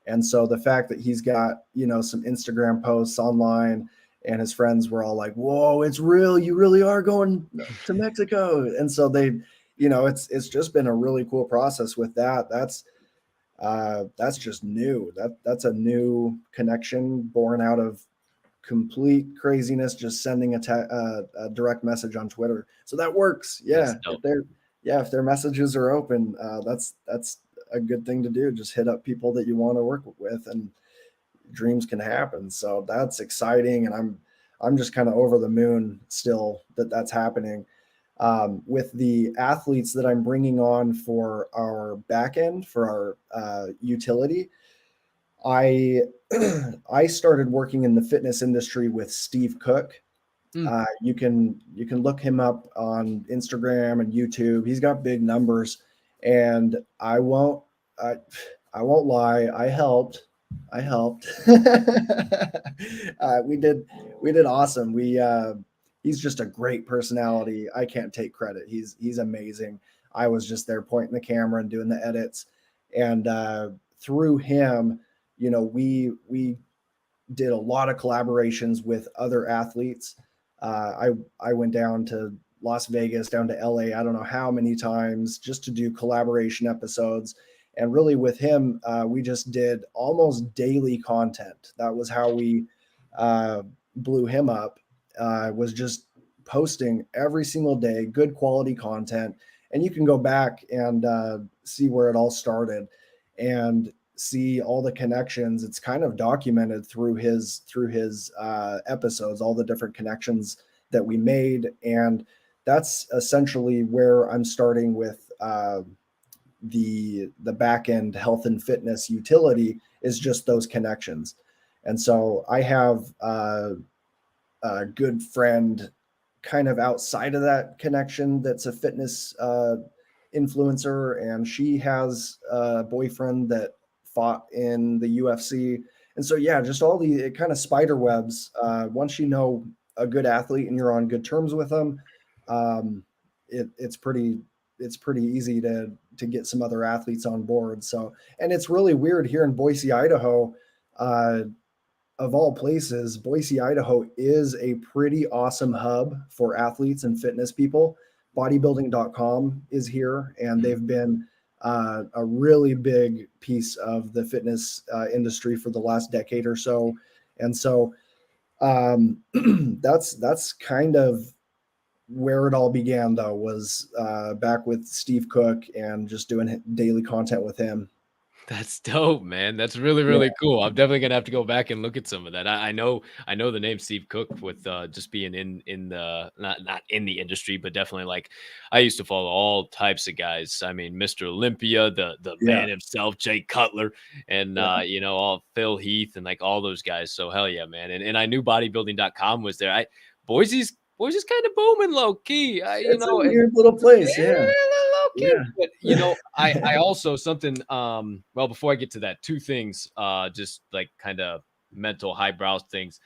And so the fact that he's got, some Instagram posts online and his friends were all like, whoa, it's real. You really are going to Mexico. And so they, it's just been a really cool process with that. That's just new. That's a new connection born out of complete craziness, just sending a direct message on Twitter. So that works. Yeah. If their messages are open, that's a good thing to do. Just hit up people that you want to work with, and dreams can happen. So that's exciting, and I'm just kind of over the moon still that that's happening. With the athletes that I'm bringing on for our back end, for our utility, I I started working in the fitness industry with Steve Cook, You can look him up on Instagram and YouTube. He's got big numbers, and I won't lie. I helped. We did awesome. He's just a great personality. I can't take credit. He's amazing. I was just there pointing the camera and doing the edits, and through him, we did a lot of collaborations with other athletes. I went down to Las Vegas, down to LA, I don't know how many times, just to do collaboration episodes. And really with him, we just did almost daily content. That was how we blew him up, was just posting every single day, good quality content. And you can go back and see where it all started and see all the connections. It's kind of documented through his episodes, all the different connections that we made. And that's essentially where I'm starting with the back end health and fitness utility, is just those connections. And so I have a good friend kind of outside of that connection that's a fitness influencer, and she has a boyfriend that fought in the UFC. And so, yeah, just all the kind of spider webs. Once you know a good athlete and you're on good terms with them, it's pretty easy to get some other athletes on board. So, and it's really weird here in Boise, Idaho, of all places. Boise, Idaho is a pretty awesome hub for athletes and fitness people. Bodybuilding.com is here, and they've been a really big piece of the fitness industry for the last decade or so. And so that's kind of where it all began, though, was back with Steve Cook and just doing daily content with him. That's dope, man. That's really, really cool. I'm definitely gonna have to go back and look at some of that. I know the name Steve Cook with just being in the not in the industry, but definitely like I used to follow all types of guys. I mean, Mr. Olympia, the man himself, Jay Cutler, and all Phil Heath and like all those guys. So hell yeah, man. And I knew bodybuilding.com was there. Boise's kind of booming low key. It's a weird little place, yeah. Yeah. But I also something well, before I get to that, two things, just like kind of mental highbrow things.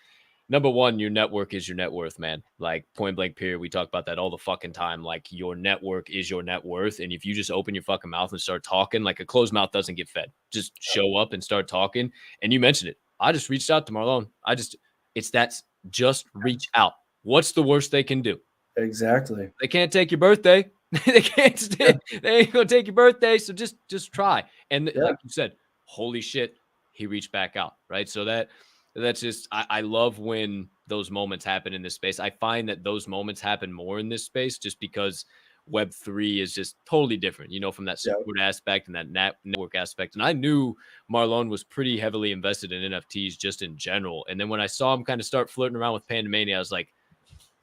Number one, your network is your net worth, man. Like point blank period. We talk about that all the fucking time. Like your network is your net worth. And if you just open your fucking mouth and start talking, like a closed mouth doesn't get fed. Just show up and start talking. And you mentioned it. I just reached out to Marlon. Just reach out. What's the worst they can do? Exactly. They can't take your birthday. They ain't gonna take your birthday. So just try. And like you said, holy shit, he reached back out. Right. So that's just, I love when those moments happen in this space. I find that those moments happen more in this space just because Web3 is just totally different, from that support aspect and that network aspect. And I knew Marlon was pretty heavily invested in NFTs just in general. And then when I saw him kind of start flirting around with PandaMania, I was like,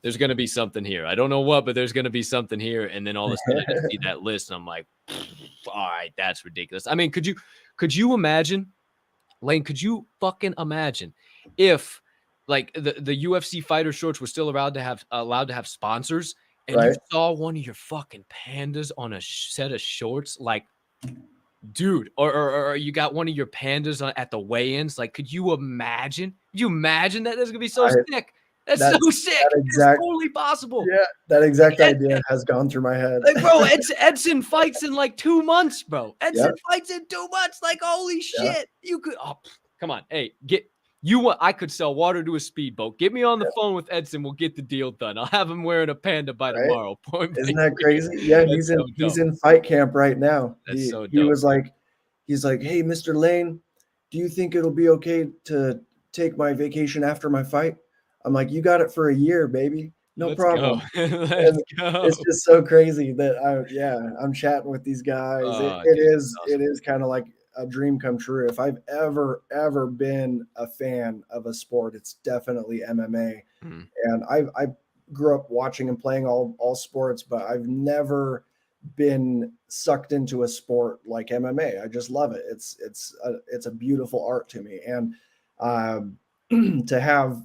there's going to be something here. I don't know what, but there's going to be something here. And then all of a sudden I just see that list and I'm like, all right, that's ridiculous. I mean, could you imagine, Layne, could you fucking imagine if like the UFC fighter shorts were still allowed to have sponsors and you saw one of your fucking pandas on a set of shorts, like, dude, or you got one of your pandas at the weigh-ins. Like, could you imagine? Could you imagine that? That's going to be so sick. That's so sick. It's totally possible. Yeah, that exact idea has gone through my head. Like, bro, Edson fights in like 2 months, bro. Edson fights in 2 months. Like, holy shit. You could, come on. Hey, I could sell water to a speedboat. Get me on the phone with Edson. We'll get the deal done. I'll have him wearing a panda by tomorrow. Isn't that crazy? Yeah, he's in fight camp right now. That's so dope. He was like, hey, Mr. Layne, do you think it'll be okay to take my vacation after my fight? I'm like, you got it for a year, baby. No problem. Let's go. It's just so crazy that I'm chatting with these guys. It is kind of like a dream come true. If I've ever been a fan of a sport, it's definitely MMA. And I grew up watching and playing all sports, but I've never been sucked into a sport like MMA. I just love it. It's a beautiful art to me. And to have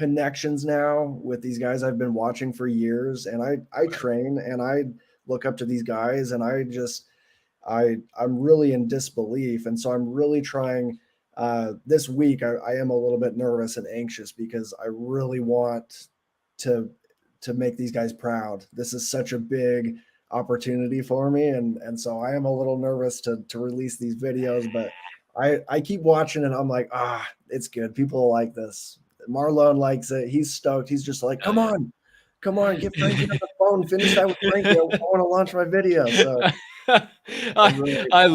connections now with these guys I've been watching for years, and I train and I look up to these guys, and I'm really in disbelief. And so I'm really trying this week. I am a little bit nervous and anxious because I really want to make these guys proud. This is such a big opportunity for me. And so I am a little nervous to release these videos, but I keep watching and I'm like, it's good. People like this. Marlon likes it. He's stoked. He's just like, Hell yeah. come on, get Frankie on the phone. Finish that with Frankie. I want to launch my video. So I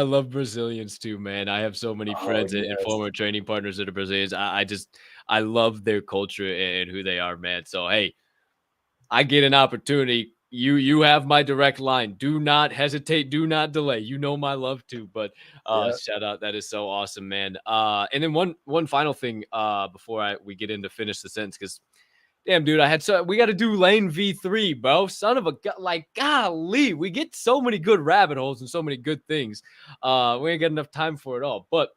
love Brazilians too, man. I have so many friends and yes. former training partners that are Brazilians. I love their culture and who they are, man. So hey, I get an opportunity. You have my direct line. Do not hesitate. Do not delay. You know my love too. But shout out. That is so awesome, man. And then one final thing before we get into finish the sentence, because damn, dude, we got to do Layne V3, bro. Son of a like, golly, we get so many good rabbit holes and so many good things. We ain't got enough time for it all, but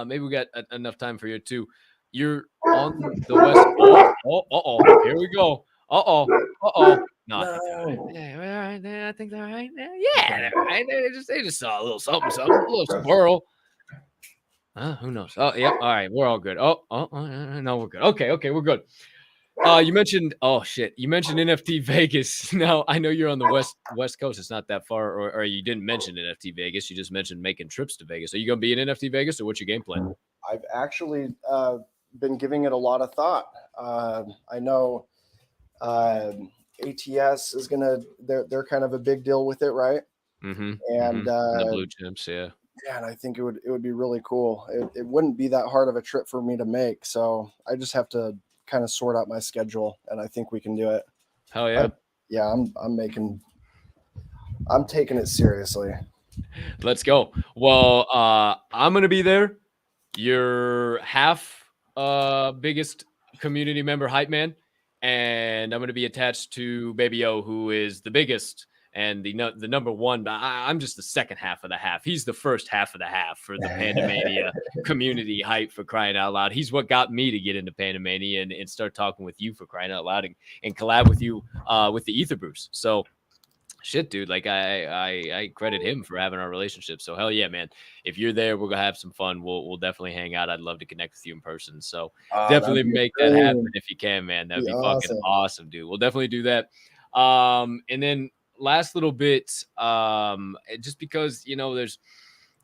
maybe we got enough time for you too. You're on the West. Here we go. No, I think they're all right. Yeah, all right. I think they're all right. Yeah, they're all right. They just saw a little something, a little squirrel. Who knows? Oh, yep. All right, we're all good. No, we're good. Okay, we're good. You mentioned You mentioned NFT Vegas. Now I know you're on the West Coast. It's not that far, or you didn't mention NFT Vegas. You just mentioned making trips to Vegas. Are you gonna be in NFT Vegas, or what's your game plan? I've actually been giving it a lot of thought. I know ATS is they're kind of a big deal with it, right? Mm-hmm. And the blue chips, yeah. Yeah, and I think it would be really cool. It wouldn't be that hard of a trip for me to make, so I just have to kind of sort out my schedule, and I think we can do it. Hell yeah. I'm taking it seriously. Let's go. Well, I'm gonna be there. You're half biggest community member hype man, and I'm gonna be attached to Baby O, who is the biggest and the number one. I'm just the second half of the half. He's the first half of the half for the PandaMania community hype, for crying out loud. He's what got me to get into PandaMania and start talking with you, for crying out loud, and collab with you with the Ether Brews. So shit, dude, like I credit him for having our relationship. So hell yeah, man. If you're there, we're gonna have some fun. We'll definitely hang out. I'd love to connect with you in person. So definitely make that happen if you can, man. That'd be fucking awesome, dude. We'll definitely do that. And then last little bit, just because there's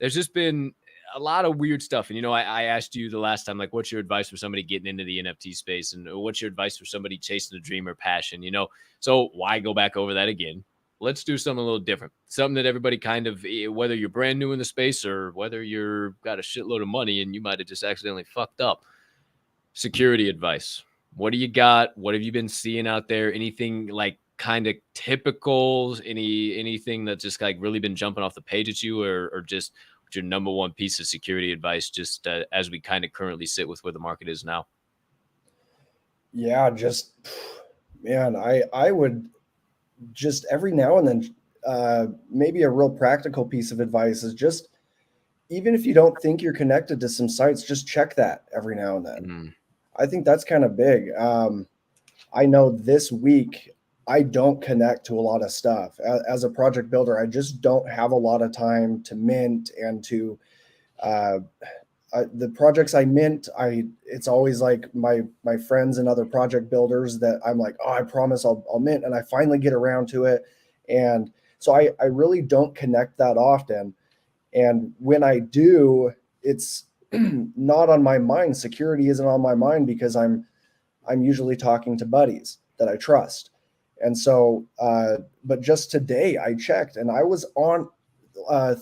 just been a lot of weird stuff. And I asked you the last time, like, what's your advice for somebody getting into the NFT space, and what's your advice for somebody chasing a dream or passion? So why go back over that again? Let's do something a little different. Something that everybody kind of, whether you're brand new in the space or whether you're got a shitload of money and you might have just accidentally fucked up. Security advice. What do you got? What have you been seeing out there? Anything like kind of typical? Anything that's just like really been jumping off the page at you, or just your number one piece of security advice, just as we kind of currently sit with where the market is now? Yeah, I would just every now and then, maybe a real practical piece of advice is just, even if you don't think you're connected to some sites, just check that every now and then. I think that's kind of big. I know this week I don't connect to a lot of stuff. As a project builder, I just don't have a lot of time to mint and to the projects I mint. It's always like my friends and other project builders that I'm like, I promise I'll mint, and I finally get around to it. And so I really don't connect that often. And when I do, it's not on my mind. Security isn't on my mind because I'm usually talking to buddies that I trust. And so, but just today I checked, and I was on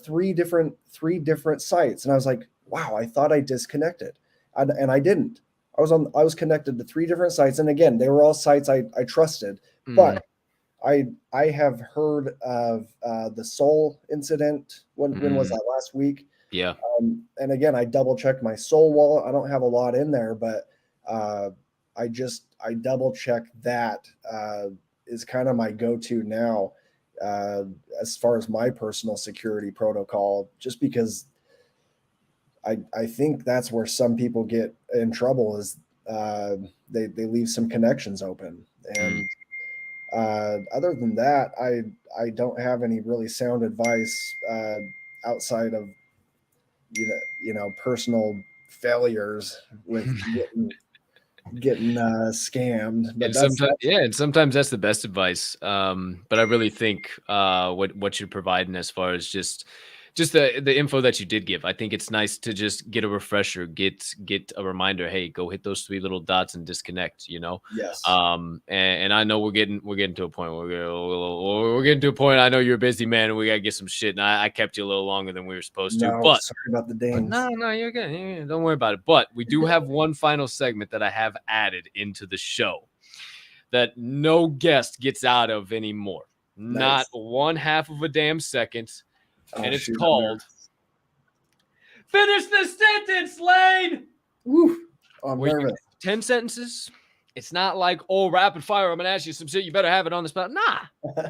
three different sites, and I was like, wow, I thought I disconnected, and I didn't. I was connected to three different sites, and again, they were all sites I trusted. But I have heard of the Soul incident. When was that? Last week? Yeah. And again, I double checked my Soul wallet. I don't have a lot in there, but I double check that is kind of my go-to now as far as my personal security protocol, just because I think that's where some people get in trouble, is they leave some connections open. And other than that, I don't have any really sound advice outside of personal failures with getting scammed. But And sometimes that's the best advice. But I really think what you're providing as far as just the info that you did give, I think it's nice to just get a refresher, get a reminder. Hey, go hit those 3 little dots and disconnect. Yes. And I know we're getting to a point where we're getting to a point. I know you're a busy man, and we gotta get some shit. And I kept you a little longer than we were supposed to. But sorry about the dings. No, you're good. Don't worry about it. But we do have one final segment that I have added into the show that no guest gets out of anymore. Nice. Not 1/2 of a damn second. And it's called Finish the Sentence, Layne. Woo. I'm nervous. 10 sentences. It's not like, rapid fire. I'm going to ask you some shit. You better have it on the spot. Nah.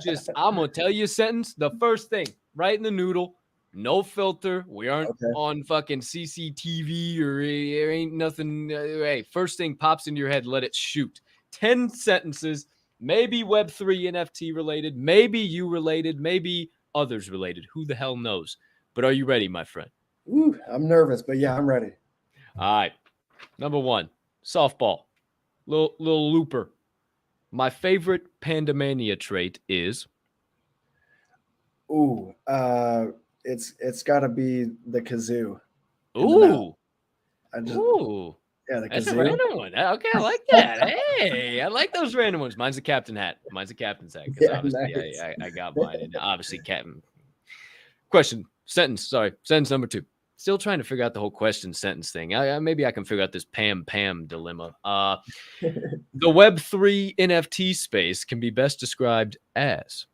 Just, I'm going to tell you a sentence. The first thing, right in the noodle. No filter. We aren't on fucking CCTV or ain't nothing. Hey, first thing pops into your head. Let it shoot. 10 sentences. Maybe Web3 NFT related. Maybe you related. Maybe others related. Who the hell knows? But are you ready, my friend? Ooh, I'm nervous, but yeah, I'm ready. All right. Number 1, softball. Little looper. My favorite PandaMania trait is. Ooh, it's got to be the kazoo. Ooh. Ooh. Yeah, the That's kazoo. a random one. Okay, I like that. Hey, I like those random ones. Mine's a captain hat. Mine's a captain's hat. Because obviously nice. I got mine. And obviously, captain. Sentence number 2. Still trying to figure out the whole question sentence thing. Maybe I can figure out this Pam dilemma. The Web3 NFT space can be best described as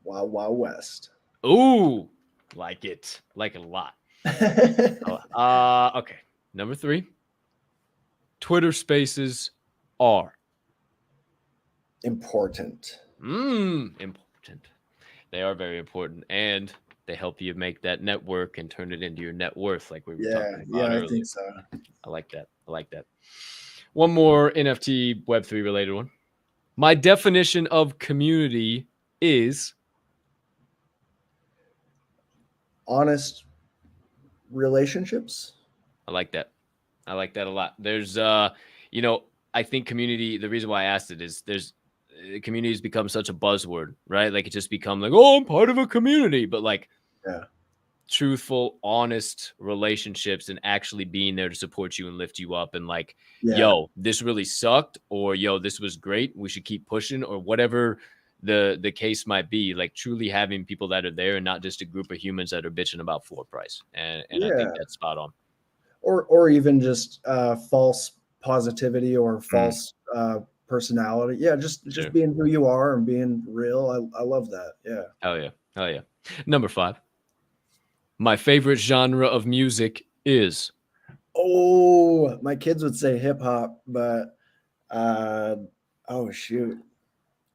Wild Wild West. Ooh, like it a lot. Okay. Number 3, Twitter Spaces are important. Important. They are very important, and they help you make that network and turn it into your net worth, like we were talking about earlier. I think so. I like that. One more NFT Web3 related one. My definition of community is honest relationships. I like that a lot. There's I think community, the reason why I asked it is community has become such a buzzword, right? Like it just become like, I'm part of a community, but like truthful, honest relationships and actually being there to support you and lift you up and like, yo, this really sucked, or yo, this was great, we should keep pushing, or whatever the case might be. Like truly having people that are there and not just a group of humans that are bitching about floor price. And I think that's spot on. Or even just false positivity or false personality. Yeah, just being who you are and being real. I love that. Yeah. Hell yeah. Number 5. My favorite genre of music is. Oh, my kids would say hip hop, but oh shoot.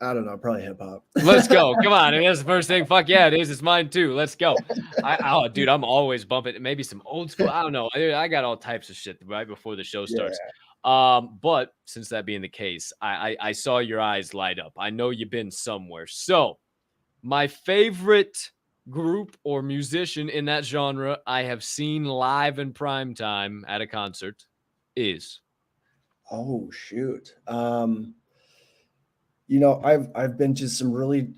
I don't know, probably hip hop. Let's go. Come on. And that's the first thing. Fuck yeah, it is. It's mine too. Let's go. Dude, I'm always bumping maybe some old school. I don't know. I got all types of shit right before the show starts. But since that being the case, I saw your eyes light up. I know you've been somewhere. So my favorite group or musician in that genre I have seen live in prime time at a concert is. Oh shoot. I've been to some really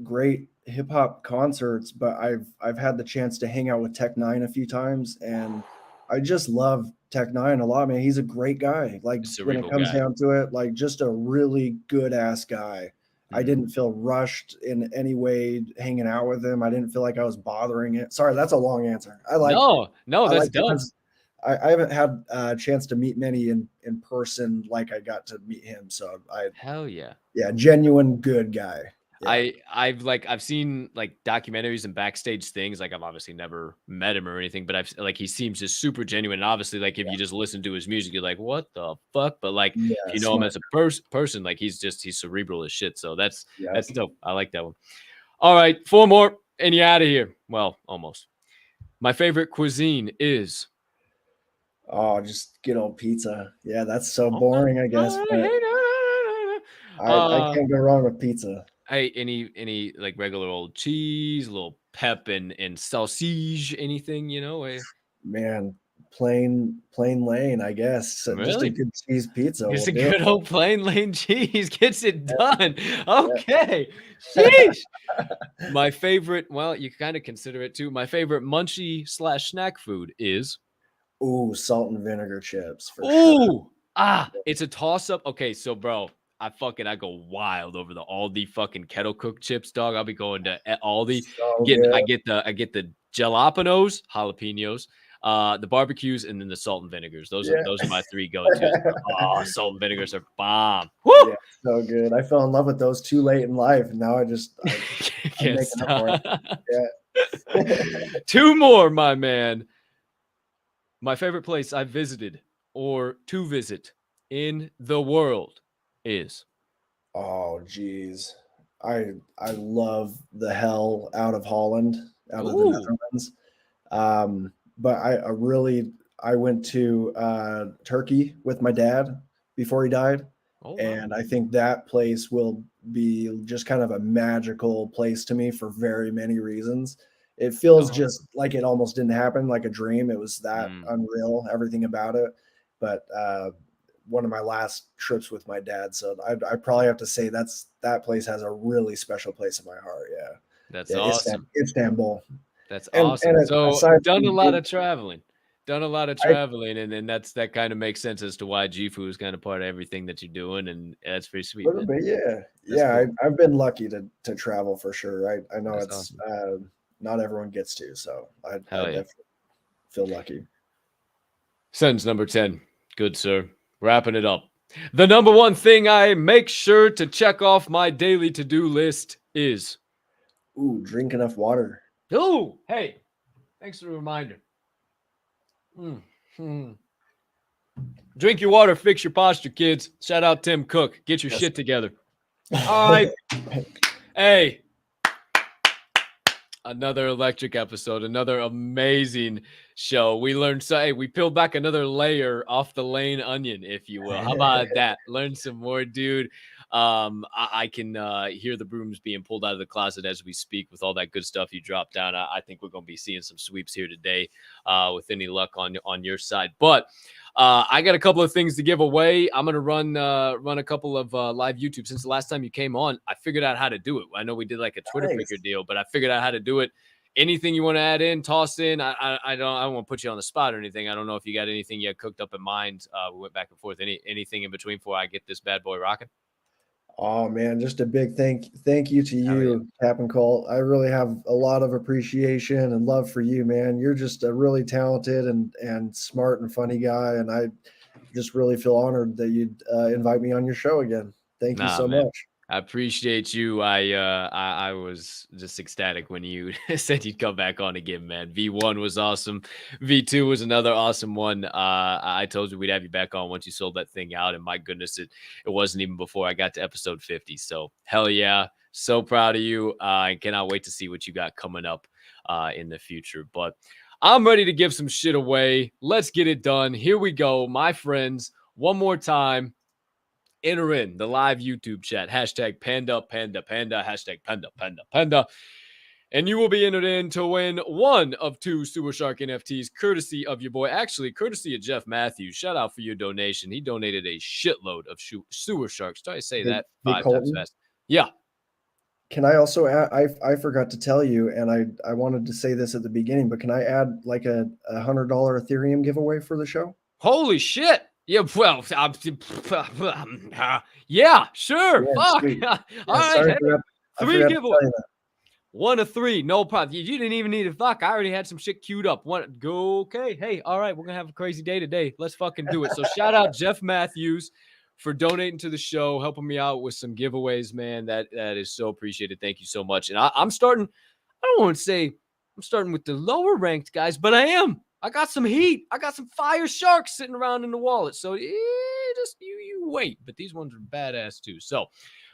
great hip hop concerts, but I've had the chance to hang out with Tech9 a few times, and I just love Tech9 a lot, man. He's a great guy. Like when it comes down to it, like just a really good ass guy. I didn't feel rushed in any way hanging out with him. I didn't feel like I was bothering it. Sorry, that's a long answer. That's dope. I haven't had a chance to meet many in person like I got to meet him. So hell yeah. Yeah, genuine good guy. Yeah. I've seen like documentaries and backstage things. Like I've obviously never met him or anything, but he seems just super genuine. And obviously, like if you just listen to his music, you're like, what the fuck? But like if you know him as a person, like he's cerebral as shit. So that's dope. I like that one. All right, 4 more and you're out of here. Well, almost. My favorite cuisine is. Oh, just good old pizza. Yeah, that's so Okay. boring, I guess, All but right. I can't go wrong with pizza. Hey, any like regular old cheese, a little pep and sausage, anything, Man, plain Lane, I guess. So just a really? good cheese pizza will Just a do it. good old plain Lane cheese gets it done. Yeah. Okay. Sheesh. My favorite, well, you kind of consider it too. My favorite munchie slash snack food is Ooh, salt and vinegar chips for sure. ooh, it's a toss up. Okay, so bro, I go wild over the Aldi fucking kettle cooked chips, dog. I'll be going to Aldi, So getting good. I get the jalapenos, jalapenos, the barbecues, and then the salt and vinegars. Yeah. Those are my three go-tos, bro. Oh, salt and vinegars are bomb. Yeah, Woo! so good. I fell in love with those too late in life, and now I'm Can't making up for it. stop. Yeah. Two more, my man. My favorite place I've visited or to visit in the world is Oh, geez. I love the hell out of Holland, out of the ooh. Netherlands. But I went to Turkey with my dad before he died, Oh wow. and I think that place will be just kind of a magical place to me for very many reasons. It feels Uh-huh. just like it almost didn't happen, like a dream. It was that Mm. unreal, everything about it. But one of my last trips with my dad, so I probably have to say that place has a really special place in my heart. Yeah, That's yeah, awesome. Istanbul. That's And awesome. So aside done a from lot of traveling. Done a lot of I traveling, and then that kind of makes sense as to why G-Fu is kind of part of everything that you're doing, and that's pretty sweet, little man. bit, yeah, That's yeah. cool. I've been lucky to travel for sure. I know That's it's awesome. not everyone gets to, so I Hell yeah. definitely feel lucky. Sentence number 10. Good, sir. Wrapping it up. The number one thing I make sure to check off my daily to-do list is. Ooh, drink enough water. Oh, hey, thanks for the reminder. Mm. Drink your water, fix your posture, kids. Shout out Tim Cook. Get your Yes. shit together. All right. Hey, another electric episode, another amazing show. We learned so hey, we peeled back another layer off the Layne onion, if you will. How about that? Learn some more, dude. I can hear the brooms being pulled out of the closet as we speak with all that good stuff you dropped down. I think we're gonna be seeing some sweeps here today, with any luck on your side. But I got a couple of things to give away. I'm gonna run a couple of live YouTube. Since the last time you came on, I figured out how to do it. I know we did like a Twitter picker Nice. deal, but I figured out how to do it. Anything you want to add in, toss in. I don't want to put you on the spot or anything. I don't know if you got anything you had cooked up in mind. We went back and forth. Anything in between before I get this bad boy rocking? Oh man, just a big thank you to Hell yeah. you, Captain Cole. I really have a lot of appreciation and love for you, man. You're just a really talented and smart and funny guy, and I just really feel honored that you'd invite me on your show again. Thank you Nah, so man. much. I appreciate you. I was just ecstatic when you said you'd come back on again, man. V1 was awesome. V2 was another awesome one. I told you we'd have you back on once you sold that thing out, and my goodness, it wasn't even before I got to episode 50. So hell yeah, so proud of you. I cannot wait to see what you got coming up in the future. But I'm ready to give some shit away. Let's get it done. Here we go, my friends. One more time. Enter in the live YouTube chat, hashtag Panda, Panda, Panda, hashtag Panda, Panda, Panda. And you will be entered in to win one of two Sewer Shark NFTs, courtesy of your boy. Actually, courtesy of Jeff Matthews. Shout out for your donation. He donated a shitload of Sewer Sharks. Try to say Hey, that hey 5 times Colton. fast. Yeah. Can I also add, I forgot to tell you, and I wanted to say this at the beginning, but can I add like a $100 Ethereum giveaway for the show? Holy shit. Yeah, well, yeah, sure. Yeah, Fuck. sweet. All Yeah, right. sorry Hey, for that. I 3 forgot to giveaways. tell you that. 1 of 3, no problem. You didn't even need to fuck. I already had some shit queued up. One, go, okay. Hey, all right, we're gonna have a crazy day today. Let's fucking do it. So shout out Jeff Matthews for donating to the show, helping me out with some giveaways, man. That is so appreciated. Thank you so much. And I'm starting. I don't want to say I'm starting with the lower ranked guys, but I am. I got some heat. I got some fire sharks sitting around in the wallet. So just you wait. But these ones are badass too. So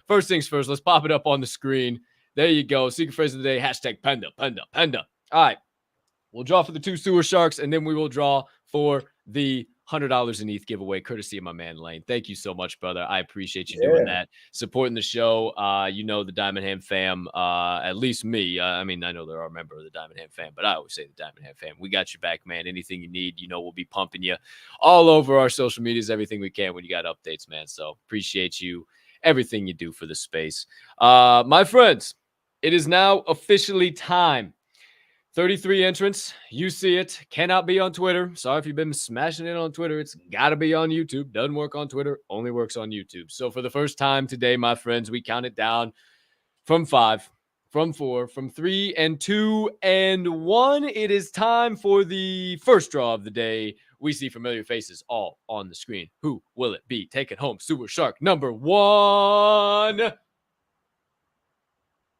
first things first, let's pop it up on the screen. There you go. Secret phrase of the day, hashtag Panda, Panda, Panda. All right. We'll draw for the 2 sewer sharks, and then we will draw for the $100 in ETH giveaway, courtesy of my man Layne. Thank you so much, brother. I appreciate you doing that, supporting the show. The Diamond Hand fam, at least me. I mean, I know there are a member of the Diamond Hand fam, but I always say the Diamond Hand fam. We got your back, man. Anything you need, we'll be pumping you all over our social medias, everything we can when you got updates, man. So appreciate you, everything you do for the space. My friends, it is now officially time. 33 entrants. You see it. Cannot be on Twitter. Sorry if you've been smashing it on Twitter. It's got to be on YouTube. Doesn't work on Twitter. Only works on YouTube. So for the first time today, my friends, we count it down from 5, from 4, from 3, and 2, and 1. It is time for the first draw of the day. We see familiar faces all on the screen. Who will it be? Taking home Sewer Shark number 1.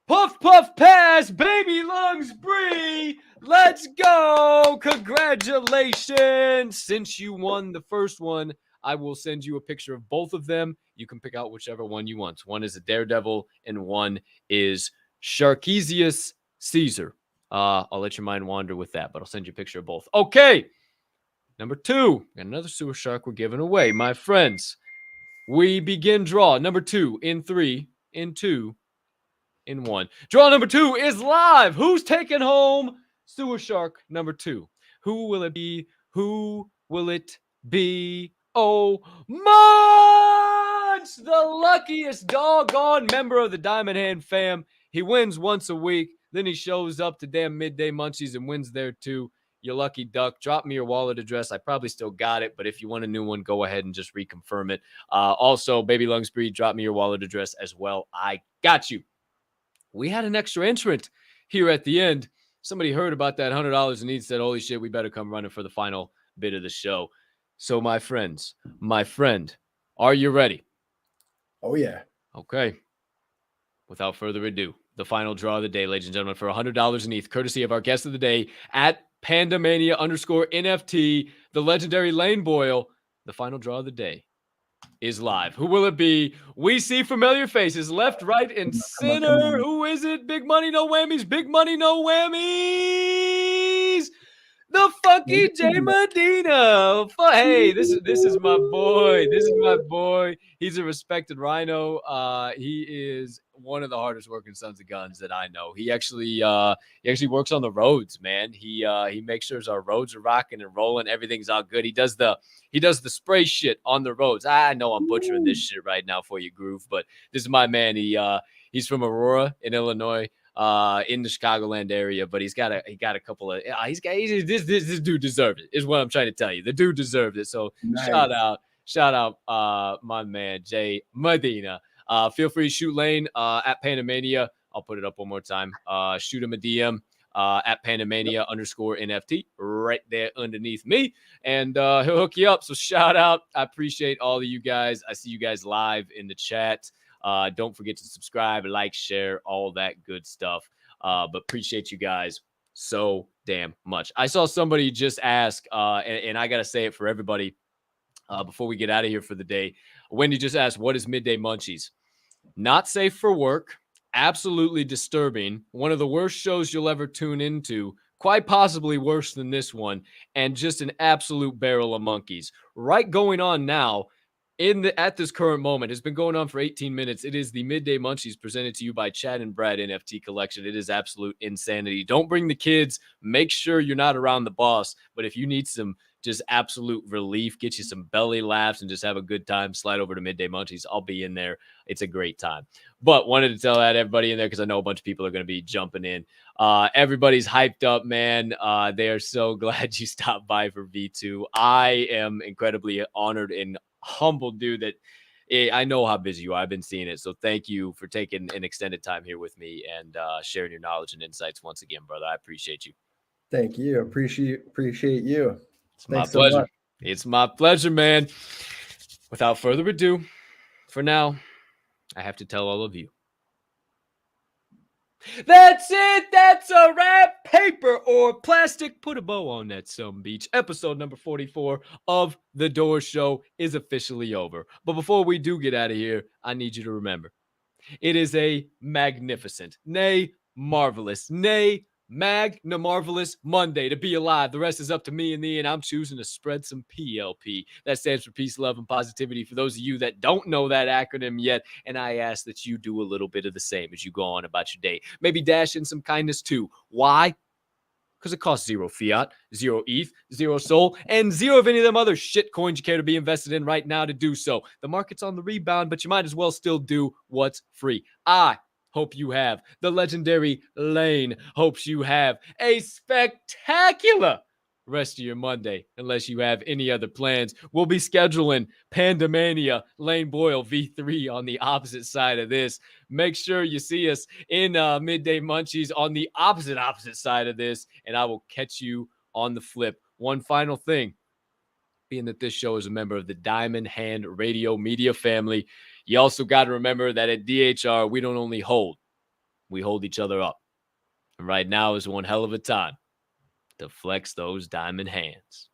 Puff, puff, pass, baby lungs, Bree. Let's go. Congratulations. Since you won the first one, I will send you a picture of both of them. You can pick out whichever one you want. One is a Daredevil and one is Sharkezius Caesar. I'll let your mind wander with that, but I'll send you a picture of both. Okay. Number 2, got another Sewer Shark we're giving away. My friends, we begin draw number 2 in 3, in 2, in 1. Draw number 2 is live. Who's taking home Sewer Shark number 2? Who will it be? Who will it be? Oh, Munch, the luckiest doggone member of the Diamond Hand fam. He wins once a week. Then he shows up to damn Midday Munchies and wins there too. You lucky duck. Drop me your wallet address. I probably still got it, but if you want a new one, go ahead and just reconfirm it. Also, Baby Lungs Breed, drop me your wallet address as well. I got you. We had an extra entrant here at the end. Somebody heard about that $100 and said, holy shit, we better come running for the final bit of the show. So my friends, my friend, are you ready? Oh, yeah. Okay. Without further ado, the final draw of the day, ladies and gentlemen, for $100 in ETH, courtesy of our guest of the day at PandaMania _NFT, the legendary Layne Boyle. The final draw of the day is live. Who will it be? We see familiar faces left, right, and center. Who is it? Big money, no whammies. Big money, no whammies. The funky J Medina. Hey, this is my boy. This is my boy. He's a respected rhino. He is one of the hardest working sons of guns that I know. He actually works on the roads, man. He makes sure our roads are rocking and rolling. Everything's all good. He does the spray shit on the roads. I know I'm butchering this shit right now for you, Groove, but this is my man. He's from Aurora in Illinois. In the Chicagoland area, but he got a couple of this dude deserved it, is what I'm trying to tell you. The dude deserved it. So nice. shout out my man Jay Medina. Feel free to shoot Layne at PandaMania. I'll put it up one more time. Shoot him a DM at PandaMania _NFT right there underneath me, and he'll hook you up. So shout out. I appreciate all of you guys. I see you guys live in the chat. Don't forget to subscribe, like, share, all that good stuff. But appreciate you guys so damn much. I saw somebody just ask, and I got to say it for everybody before we get out of here for the day. Wendy just asked, what is Midday Munchies? Not safe for work. Absolutely disturbing. One of the worst shows you'll ever tune into. Quite possibly worse than this one. And just an absolute barrel of monkeys. Right going on now. At this current moment, it's been going on for 18 minutes. It is the Midday Munchies presented to you by Chad and Brad NFT Collection. It is absolute insanity. Don't bring the kids. Make sure you're not around the boss. But if you need some just absolute relief, get you some belly laughs, and just have a good time, slide over to Midday Munchies. I'll be in there. It's a great time. But wanted to tell that everybody in there because I know a bunch of people are going to be jumping in. Everybody's hyped up, man. They are so glad you stopped by for V2. I am incredibly honored and humbled, dude, that I know how busy you are. I've been seeing it. So thank you for taking an extended time here with me and sharing your knowledge and insights once again, brother. I appreciate you. Thank you. Appreciate you. It's my pleasure. It's my pleasure, man. Without further ado, for now, I have to tell all of you. That's it. That's a wrap. Paper or plastic. Put a bow on that some beach. Episode number 44 of The Door Show is officially over. But before we do get out of here, I need you to remember, it is a magnificent, nay, marvelous, nay, Magna Marvelous Monday to be alive. The rest is up to me and thee, and I'm choosing to spread some PLP. That stands for peace, love, and positivity for those of you that don't know that acronym yet, and I ask that you do a little bit of the same as you go on about your day. Maybe dash in some kindness too. Why? Because it costs 0 fiat, 0 ETH, 0 SOL, and 0 of any of them other shit coins you care to be invested in right now to do so. The market's on the rebound, but you might as well still do what's free. I hope you have. The legendary Layne hopes you have a spectacular rest of your Monday, unless you have any other plans. We'll be scheduling PandaMania Layne Boyle V3 on the opposite side of this. Make sure you see us in Midday Munchies on the opposite side of this, and I will catch you on the flip. One final thing, being that this show is a member of the Diamond Hand Radio Media family, you also got to remember that at DHR, we don't only hold, we hold each other up. And right now is one hell of a time to flex those diamond hands.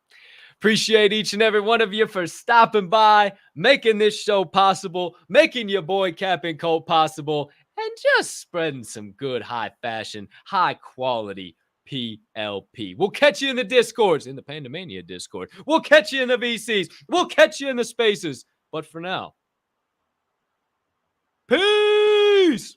Appreciate each and every one of you for stopping by, making this show possible, making your boy Cap and Colt possible, and just spreading some good high fashion, high quality PLP. We'll catch you in the Discords, in the PandaMania Discord. We'll catch you in the VCs. We'll catch you in the spaces. But for now, peace!